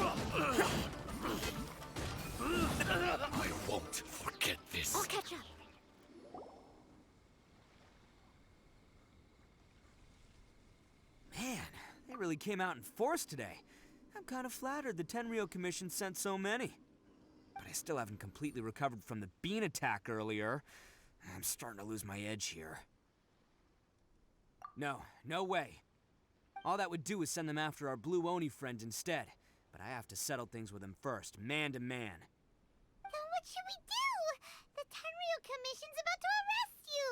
won't forget this. I'll catch up. Man, they really came out in force today. I'm kind of flattered the Tenryu Commission sent so many. But I still haven't completely recovered from the bean attack earlier. I'm starting to lose my edge here. No way. All that would do is send them after our blue Oni friend instead. But I have to settle things with him first, man to man. Then what should we do? The Tenryu Commission's about to arrest you!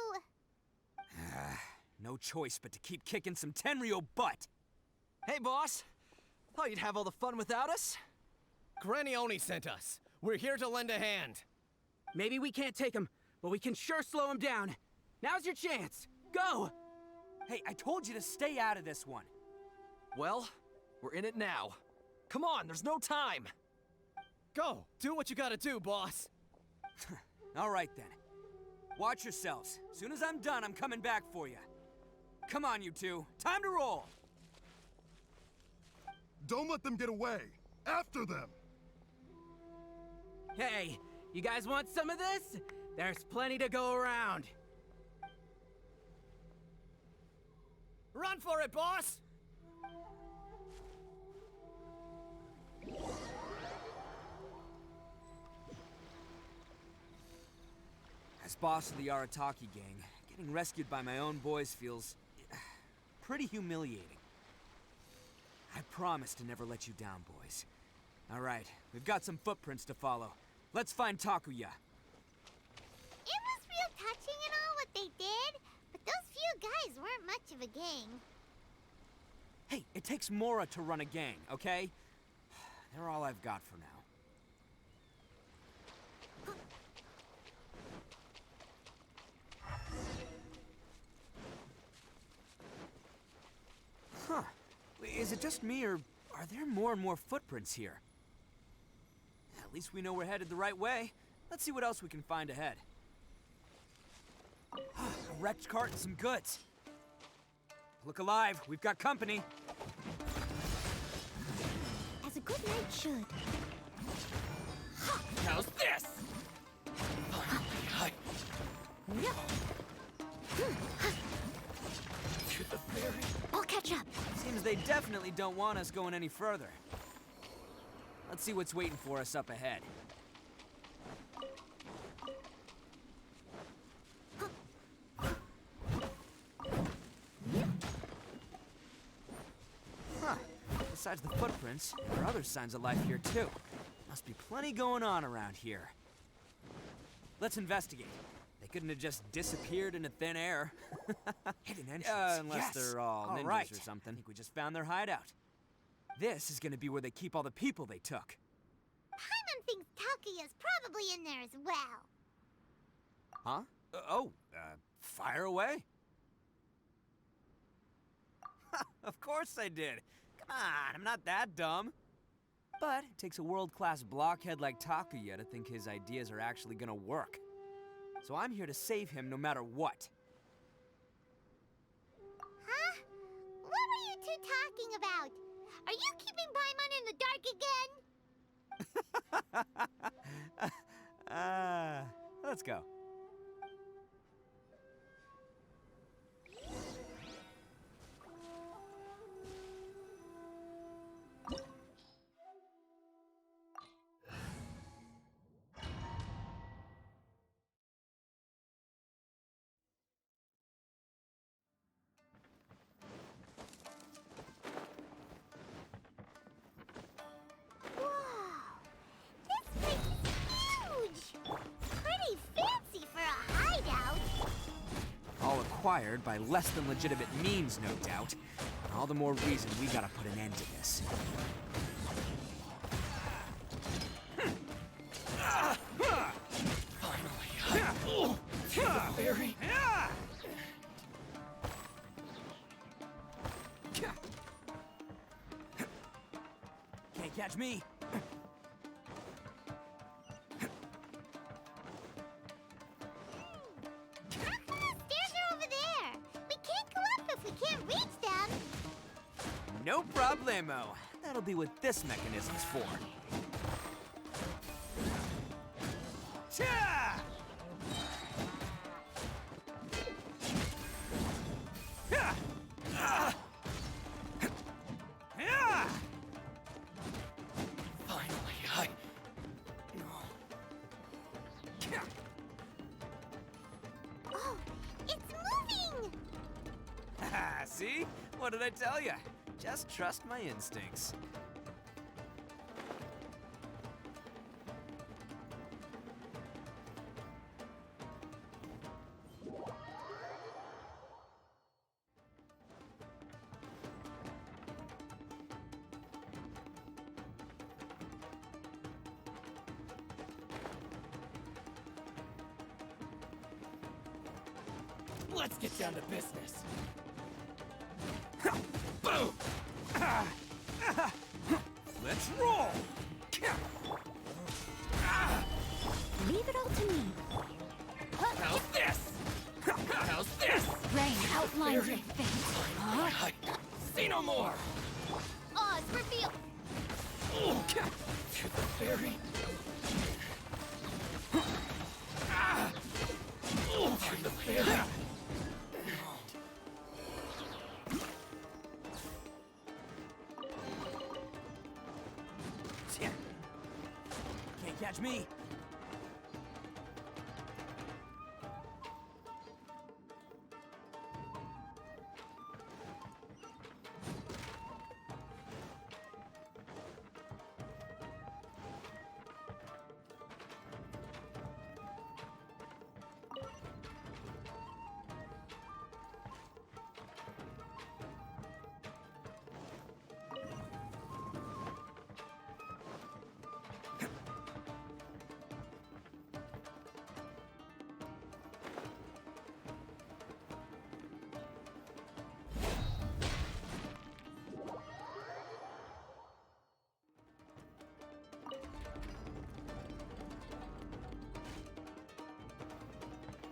No choice but to keep kicking some Tenryu butt! Hey, boss. Thought you'd have all the fun without us? Granny Oni sent us. We're here to lend a hand. Maybe we can't take him, but we can sure slow him down. Now's your chance. Go! Hey, I told you to stay out of this one. Well, we're in it now. Come on, there's no time. Go! Do what you gotta do, boss. All right, then. Watch yourselves. Soon as I'm done, I'm coming back for you. Come on, you two. Time to roll! Don't let them get away! After them! Hey, you guys want some of this? There's plenty to go around. Run for it, boss! As boss of the Arataki gang, getting rescued by my own boys feels pretty humiliating. I promise to never let you down, boys. All right, we've got some footprints to follow. Let's find Takuya. It was real touching and all what they did, but those few guys weren't much of a gang. Hey, it takes Mora to run a gang, okay? They're all I've got for now. Huh. Is it just me, or are there more and more footprints here? At least we know we're headed the right way. Let's see what else we can find ahead. A wrecked cart and some goods. Look alive, we've got company. As a good knight should. How's this? Means they definitely don't want us going any further. Let's see what's waiting for us up ahead. Huh. Besides the footprints, there are other signs of life here too. Must be plenty going on around here. Let's investigate. They couldn't have just disappeared into thin air. Hidden entrance. Unless they're all ninjas or something. I think we just found their hideout. This is gonna be where they keep all the people they took. Paimon thinks Takuya's probably in there as well. Huh? Fire away. Of course I did. Come on, I'm not that dumb. But it takes a world-class blockhead like Takuya to think his ideas are actually gonna work. So I'm here to save him no matter what. Huh? What were you two talking about? Are you keeping Paimon in the dark again? Let's go. Acquired by less than legitimate means, no doubt. All the more reason we gotta put an end to this. Finally, very. Can't catch me. No problemo. That'll be what this mechanism's for. Cha! Finally, Oh, it's moving! See? What did I tell you? Just trust my instincts. let's get down to business. Boom! Let's roll! Leave it all to me. How's this? How's this? Rain outlines your fate. See no more! Oz, reveal! To the very... To the very... Can't catch me.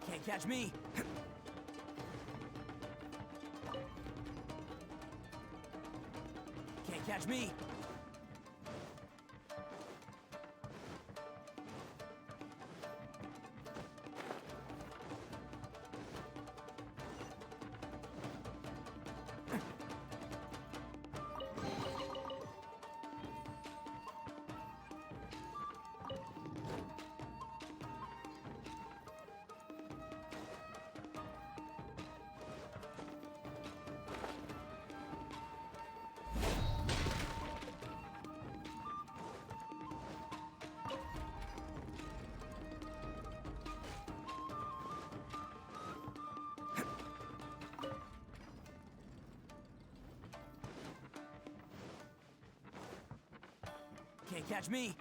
Can't catch me. Can't catch me. Can't catch me.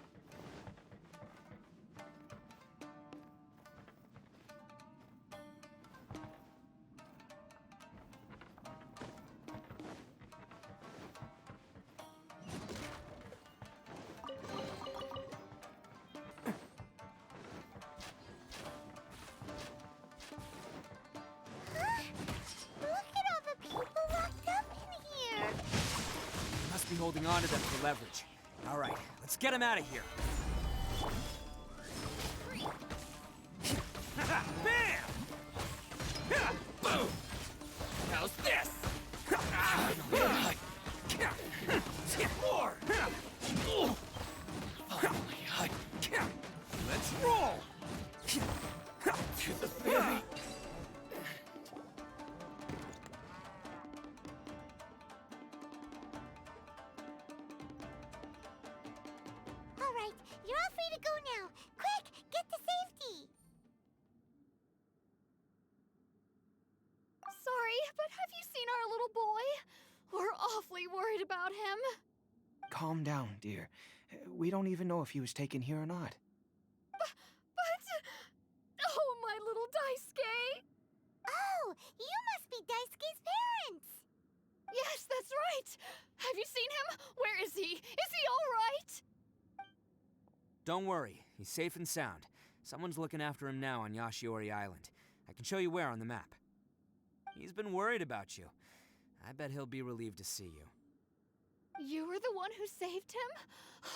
Be holding on to them for leverage. All right, let's get him out of here. Bam! Boom! How's this? More! Let's roll! To the very... You're all free to go now. Quick, get to safety. Sorry, but have you seen our little boy? We're awfully worried about him. Calm down, dear. We don't even know if he was taken here or not. But... Oh, my little Daisuke! Oh, you must be Daisuke's parents! Yes, that's right! Have you seen him? Where is he? Is he all right? Don't worry, he's safe and sound. Someone's looking after him now on Yashiori Island. I can show you where on the map. He's been worried about you. I bet he'll be relieved to see you. You were the one who saved him?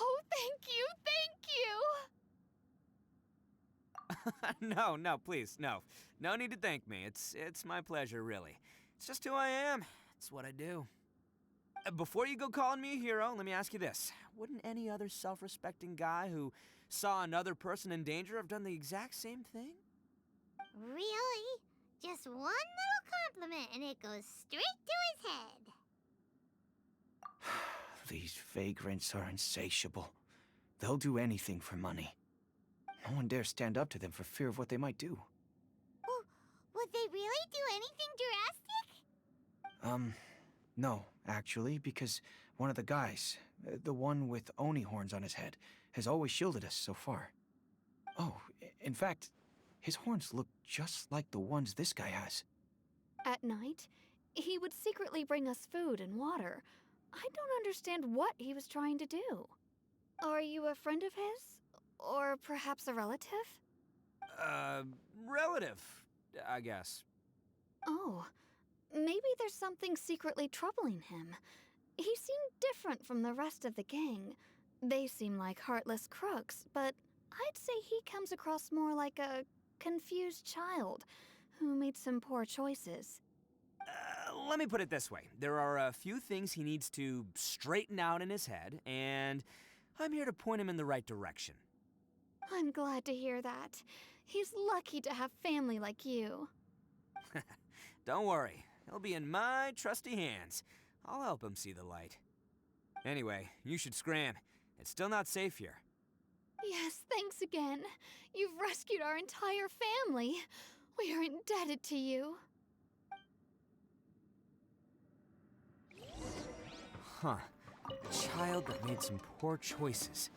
Oh, thank you, thank you! No, please, no. No need to thank me. It's my pleasure, really. It's just who I am. It's what I do. Before you go calling me a hero, let me ask you this. Wouldn't any other self-respecting guy who saw another person in danger have done the exact same thing? Really? Just one little compliment and it goes straight to his head. These vagrants are insatiable. They'll do anything for money. No one dares stand up to them for fear of what they might do. Would they really do anything drastic? No, actually, because one of the guys, the one with Oni horns on his head, has always shielded us so far. Oh, in fact, his horns look just like the ones this guy has. At night, he would secretly bring us food and water. I don't understand what he was trying to do. Are you a friend of his? Or perhaps a relative? Relative, I guess. Oh, maybe there's something secretly troubling him. He seemed different from the rest of the gang. They seem like heartless crooks, but I'd say he comes across more like a confused child who made some poor choices. Let me put it this way. There are a few things he needs to straighten out in his head, and I'm here to point him in the right direction. I'm glad to hear that. He's lucky to have family like you. Don't worry. He'll be in my trusty hands. I'll help him see the light. Anyway, you should scram. It's still not safe here. Yes, thanks again. You've rescued our entire family. We are indebted to you. Huh. A child that made some poor choices.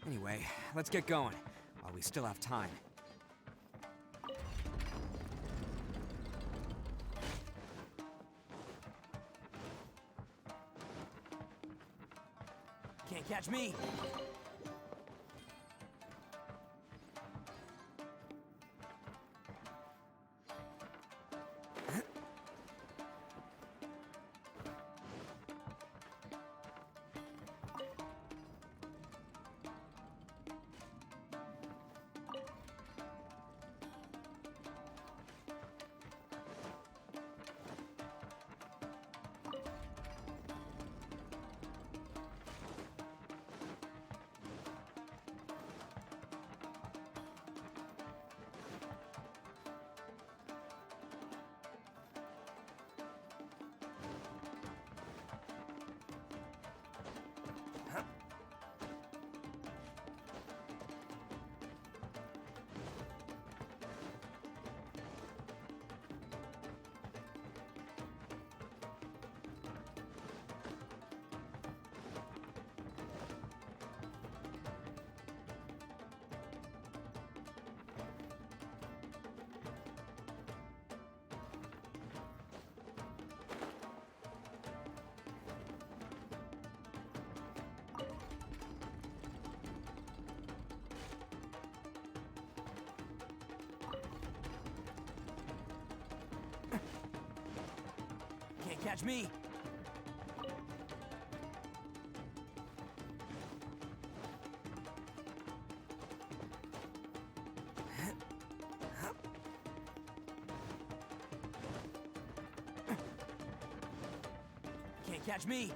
Anyway, let's get going, while we still have time. Can't catch me! Can't catch me. Can't catch me.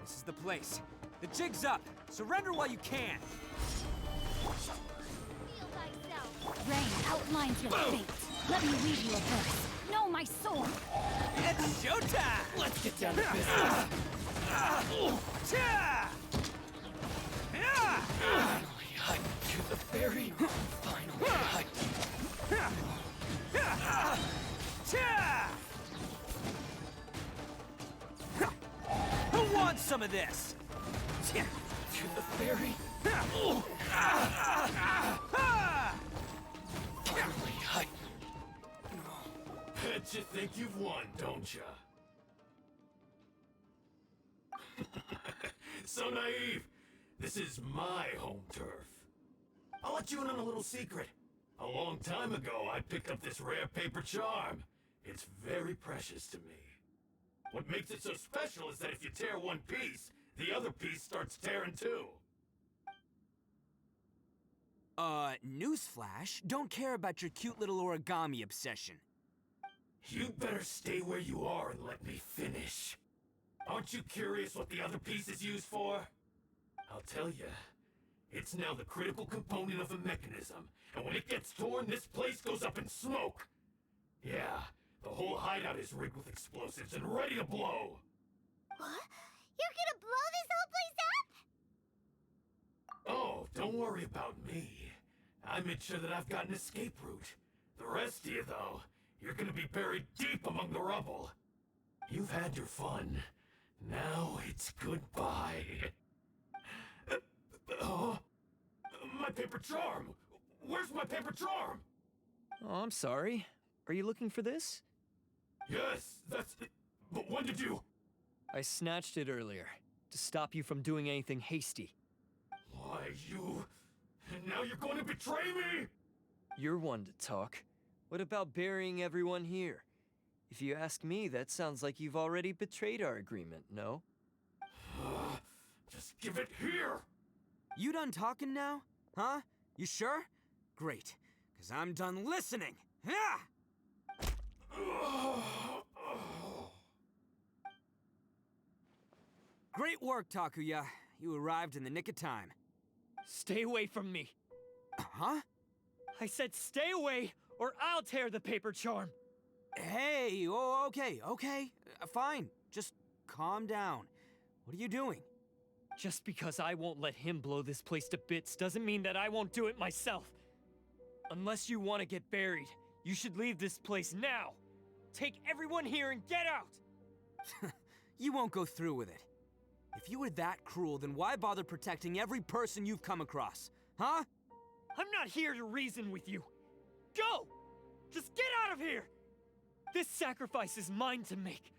This is the place. The jig's up. Surrender while you can. Feel thyself. Rain outlines your fate. Let me read you a verse. Know my soul. It's showtime! Let's get down to business. Finally, I to the very final hike. Who wants some of this? To the very finally, I. Bet you think you've won, don't ya? So naive. This is my home turf. I'll let you in on a little secret. A long time ago, I picked up this rare paper charm. It's very precious to me. What makes it so special is that if you tear one piece, the other piece starts tearing too. Newsflash, don't care about your cute little origami obsession. You'd better stay where you are and let me finish. Aren't you curious what the other piece is used for? I'll tell you. It's now the critical component of a mechanism, and when it gets torn, this place goes up in smoke. Yeah, the whole hideout is rigged with explosives and ready to blow. What? You're gonna blow this whole place up? Oh, don't worry about me. I made sure that I've got an escape route. The rest of you, though, you're gonna be buried deep among the rubble. You've had your fun. Now it's goodbye. My paper charm! Where's my paper charm? Oh, I'm sorry. Are you looking for this? Yes, that's it. But when did you? I snatched it earlier, to stop you from doing anything hasty. Why, you... And now you're going to betray me? You're one to talk. What about burying everyone here? If you ask me, that sounds like you've already betrayed our agreement, no? Just give it here! You done talking now? Huh? You sure? Great, because I'm done listening. Yeah! Great work, Takuya. You arrived in the nick of time. Stay away from me. Huh? I said stay away, or I'll tear the paper charm. Hey, oh, okay. Fine. Just calm down. What are you doing? Just because I won't let him blow this place to bits doesn't mean that I won't do it myself. Unless you want to get buried, you should leave this place now. Take everyone here and get out! You won't go through with it. If you were that cruel, then why bother protecting every person you've come across? Huh? I'm not here to reason with you. Go! Just get out of here! This sacrifice is mine to make.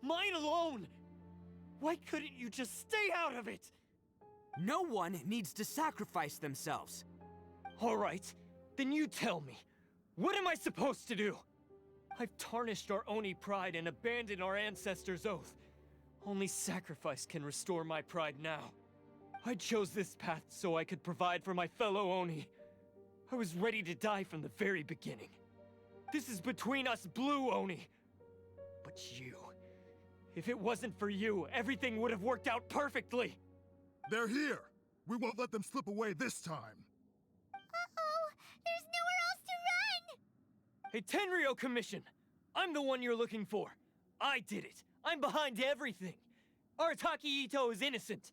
Mine alone! Why couldn't you just stay out of it? No one needs to sacrifice themselves. All right, then you tell me. What am I supposed to do? I've tarnished our Oni pride and abandoned our ancestors' oath. Only sacrifice can restore my pride now. I chose this path so I could provide for my fellow Oni. I was ready to die from the very beginning. This is between us blue Oni. But you... If it wasn't for you, everything would have worked out perfectly! They're here! We won't let them slip away this time! Uh-oh! There's nowhere else to run! Hey, Tenryu Commission! I'm the one you're looking for! I did it! I'm behind everything! Arataki Itto is innocent!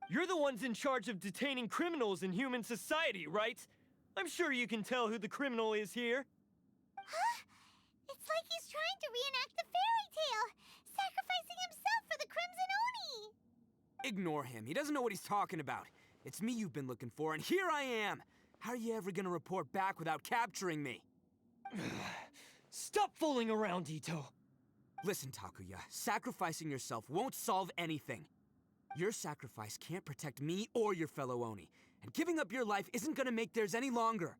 You're the ones in charge of detaining criminals in human society, right? I'm sure you can tell who the criminal is here. Huh? It's like he's trying to reenact the fairy tale, sacrificing himself for the Crimson Oni! Ignore him. He doesn't know what he's talking about. It's me you've been looking for, and here I am! How are you ever gonna report back without capturing me? Stop fooling around, Itto! Listen, Takuya, sacrificing yourself won't solve anything. Your sacrifice can't protect me or your fellow Oni, and giving up your life isn't gonna make theirs any longer.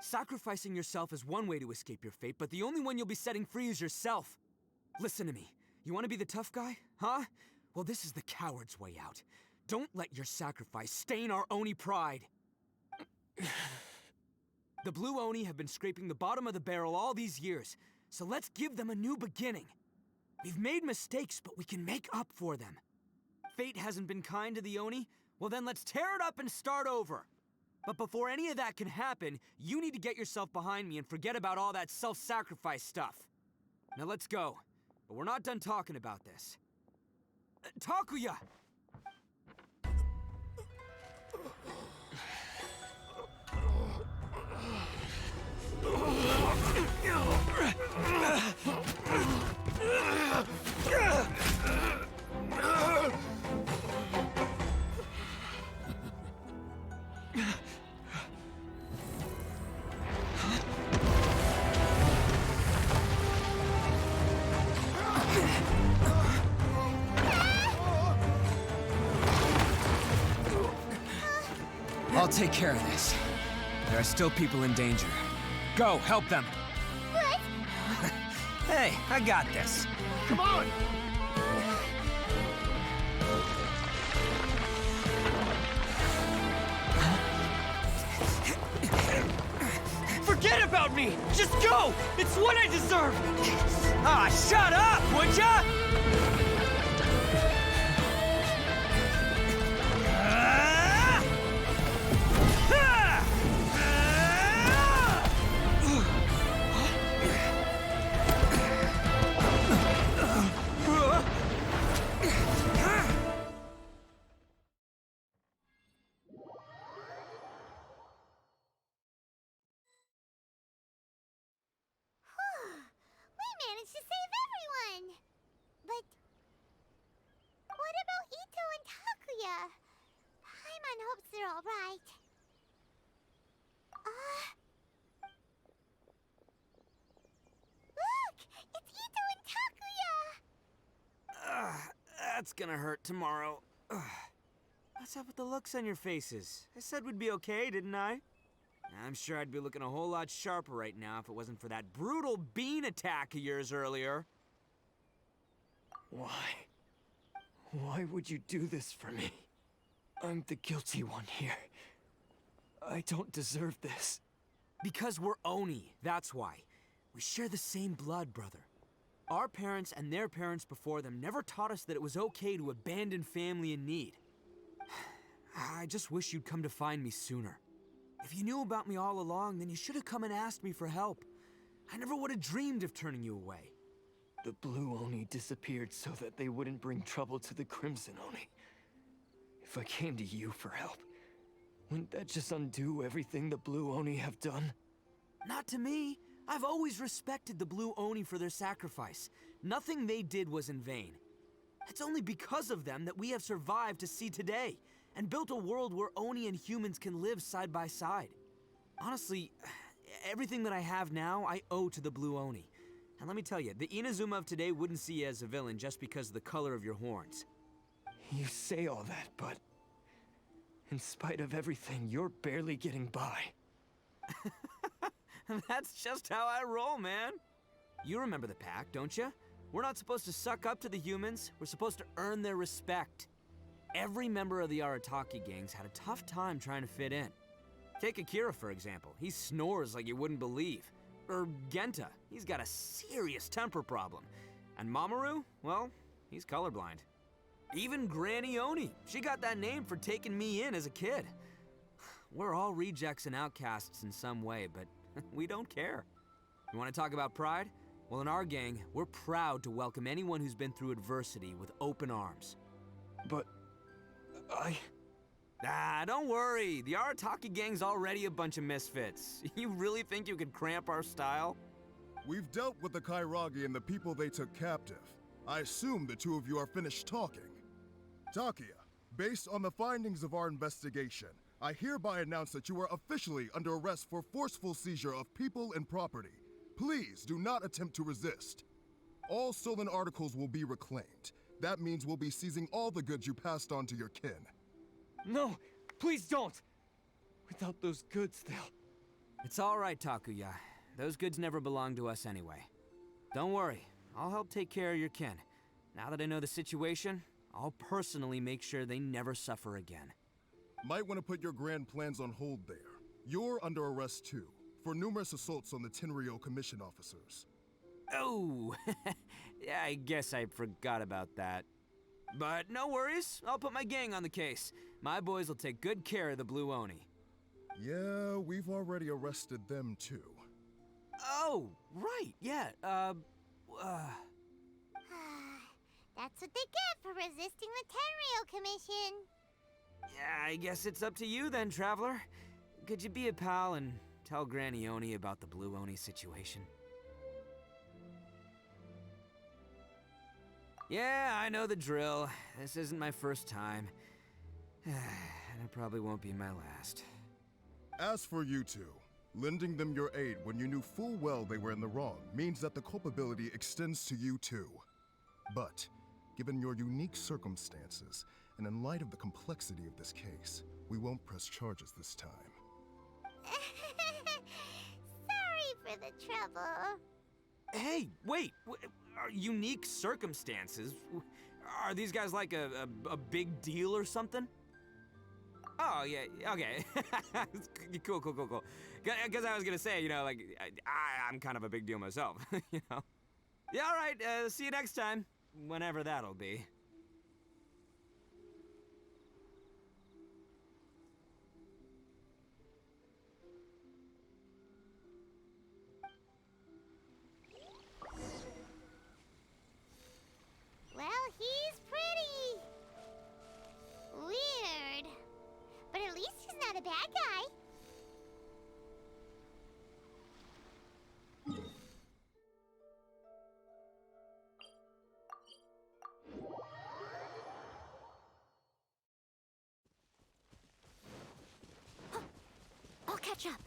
Sacrificing yourself is one way to escape your fate, but the only one you'll be setting free is yourself. Listen to me. You want to be the tough guy, huh? Well, this is the coward's way out. Don't let your sacrifice stain our Oni pride. The Blue Oni have been scraping the bottom of the barrel all these years, so let's give them a new beginning. We've made mistakes, but we can make up for them. Fate hasn't been kind to the Oni? Well then let's tear it up and start over. But before any of that can happen, you need to get yourself behind me and forget about all that self-sacrifice stuff. Now let's go. But we're not done talking about this. Takuya! I'll take care of this. There are still people in danger. Go, help them! What? Hey, I got this. Come on! Forget about me! Just go! It's what I deserve! Ah, shut up, would ya? We managed to save everyone! But... what about Itto and Takuya? Paimon hopes they're alright. Look! It's Itto and Takuya! That's gonna hurt tomorrow. What's up with the looks on your faces? I said we'd be okay, didn't I? I'm sure I'd be looking a whole lot sharper right now if it wasn't for that brutal bean attack of yours earlier. Why? Why would you do this for me? I'm the guilty one here. I don't deserve this. Because we're Oni, that's why. We share the same blood, brother. Our parents and their parents before them never taught us that it was okay to abandon family in need. I just wish you'd come to find me sooner. If you knew about me all along, then you should have come and asked me for help. I never would have dreamed of turning you away. The Blue Oni disappeared so that they wouldn't bring trouble to the Crimson Oni. If I came to you for help, wouldn't that just undo everything the Blue Oni have done? Not to me. I've always respected the Blue Oni for their sacrifice. Nothing they did was in vain. It's only because of them that we have survived to see today, and built a world where Oni and humans can live side by side. Honestly, everything that I have now, I owe to the Blue Oni. And let me tell you, the Inazuma of today wouldn't see you as a villain just because of the color of your horns. You say all that, but... in spite of everything, you're barely getting by. That's just how I roll, man. You remember the pact, don't you? We're not supposed to suck up to the humans. We're supposed to earn their respect. Every member of the Arataki gangs had a tough time trying to fit in. Take Akira, for example. He snores like you wouldn't believe. Or Genta. He's got a serious temper problem. And Mamoru, well, he's colorblind. Even Granny Oni, she got that name for taking me in as a kid. We're all rejects and outcasts in some way, but we don't care. You want to talk about pride? Well, in our gang, we're proud to welcome anyone who's been through adversity with open arms. But don't worry. The Arataki gang's already a bunch of misfits. You really think you could cramp our style? We've dealt with the Kairagi and the people they took captive. I assume the two of you are finished talking. Takia, based on the findings of our investigation, I hereby announce that you are officially under arrest for forceful seizure of people and property. Please do not attempt to resist. All stolen articles will be reclaimed. That means we'll be seizing all the goods you passed on to your kin. No, please don't! Without those goods, they'll... It's all right, Takuya. Those goods never belonged to us anyway. Don't worry, I'll help take care of your kin. Now that I know the situation, I'll personally make sure they never suffer again. Might want to put your grand plans on hold there. You're under arrest too, for numerous assaults on the Tenryu Commission officers. Oh, yeah, I guess I forgot about that. But no worries, I'll put my gang on the case. My boys will take good care of the Blue Oni. Yeah, we've already arrested them too. Oh, right, yeah, That's what they get for resisting the Tenryu Commission. Yeah, I guess it's up to you then, Traveler. Could you be a pal and tell Granny Oni about the Blue Oni situation? Yeah, I know the drill. This isn't my first time. And it probably won't be my last. As for you two, lending them your aid when you knew full well they were in the wrong means that the culpability extends to you too. But, given your unique circumstances, and in light of the complexity of this case, we won't press charges this time. Sorry for the trouble. Hey, wait! Unique circumstances? Are these guys like a big deal or something? Oh, yeah, okay. Cool. Because I was gonna say, you know, like, I'm kind of a big deal myself, you know? Yeah, all right, see you next time. Whenever that'll be. Well, he's pretty. Weird. But at least he's not a bad guy. I'll catch up.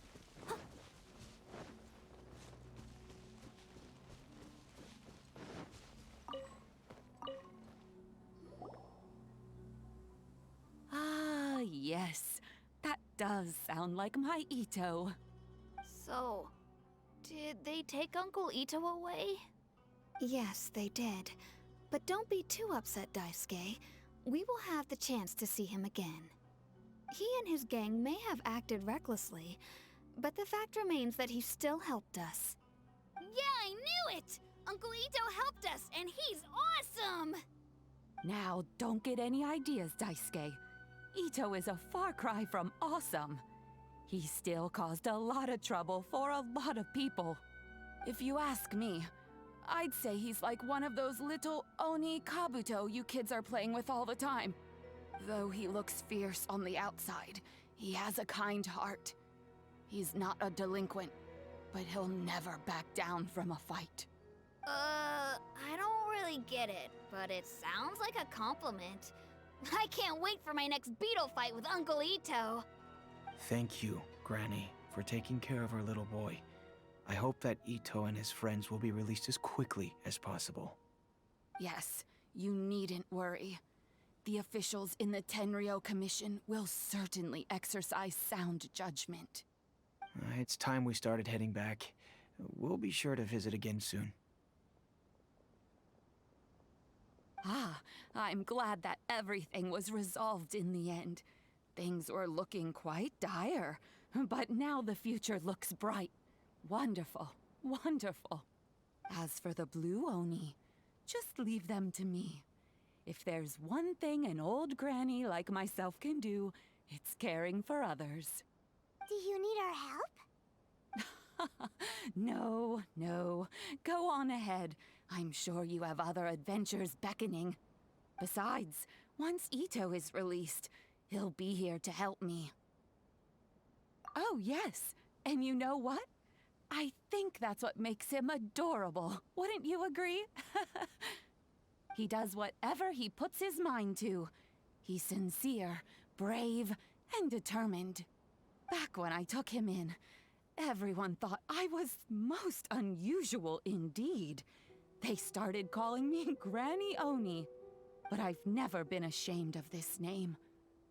Ah, yes. That does sound like my Itto. So, did they take Uncle Itto away? Yes, they did. But don't be too upset, Daisuke. We will have the chance to see him again. He and his gang may have acted recklessly, but the fact remains that he still helped us. Yeah, I knew it! Uncle Itto helped us, and he's awesome! Now, don't get any ideas, Daisuke. Itto is a far cry from awesome. He still caused a lot of trouble for a lot of people. If you ask me, I'd say he's like one of those little Oni Kabuto you kids are playing with all the time. Though he looks fierce on the outside, he has a kind heart. He's not a delinquent, but he'll never back down from a fight. I don't really get it, but it sounds like a compliment. I can't wait for my next beetle fight with Uncle Itto. Thank you, Granny, for taking care of our little boy. I hope that Itto and his friends will be released as quickly as possible. Yes, you needn't worry. The officials in the Tenryu Commission will certainly exercise sound judgment. It's time we started heading back. We'll be sure to visit again soon. Ah, I'm glad that everything was resolved in the end. Things were looking quite dire, but now the future looks bright. Wonderful, wonderful. As for the Blue Oni, Just leave them to me. If there's one thing an old granny like myself can do, it's caring for others. Do you need our help? No, no. Go on ahead. I'm sure you have other adventures beckoning. Besides, once Itto is released, he'll be here to help me. Oh, yes. And you know what? I think that's what makes him adorable. Wouldn't you agree? He does whatever he puts his mind to. He's sincere, brave, and determined. Back when I took him in, everyone thought I was most unusual indeed. They started calling me Granny Oni, but I've never been ashamed of this name.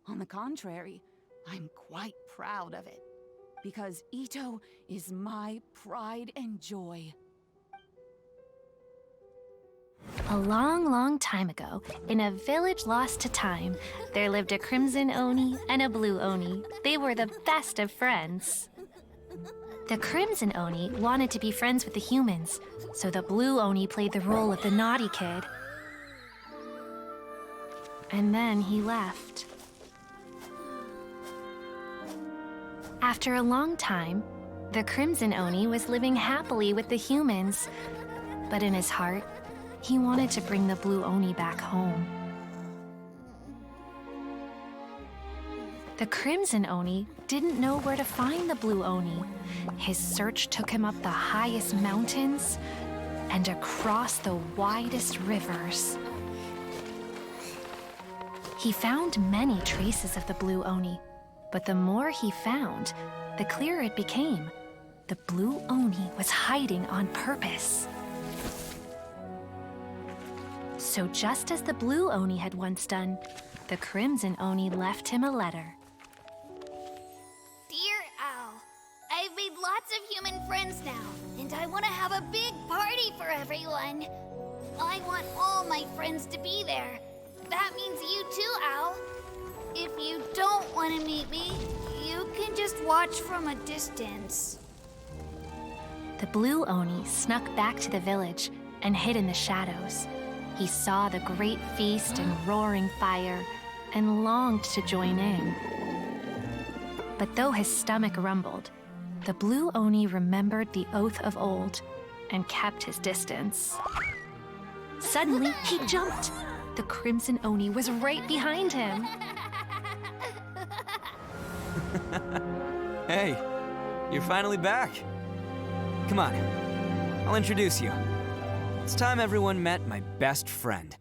On the contrary, I'm quite proud of it, because Itto is my pride and joy. A long, long time ago, in a village lost to time, there lived a crimson Oni and a blue Oni. They were the best of friends. The crimson Oni wanted to be friends with the humans, so the blue Oni played the role of the naughty kid. And then he left. After a long time, the crimson Oni was living happily with the humans, but in his heart, he wanted to bring the blue Oni back home. The crimson Oni didn't know where to find the blue Oni. His search took him up the highest mountains and across the widest rivers. He found many traces of the blue Oni, but the more he found, the clearer it became. The blue Oni was hiding on purpose. So just as the blue Oni had once done, the crimson Oni left him a letter. Dear Owl, I've made lots of human friends now, and I want to have a big party for everyone. I want all my friends to be there. That means you too, Owl. If you don't want to meet me, you can just watch from a distance. The blue Oni snuck back to the village and hid in the shadows. He saw the great feast and roaring fire and longed to join in. But though his stomach rumbled, the blue Oni remembered the oath of old and kept his distance. Suddenly, he jumped. The crimson Oni was right behind him. Hey, you're finally back. Come on, I'll introduce you. It's time everyone met my best friend.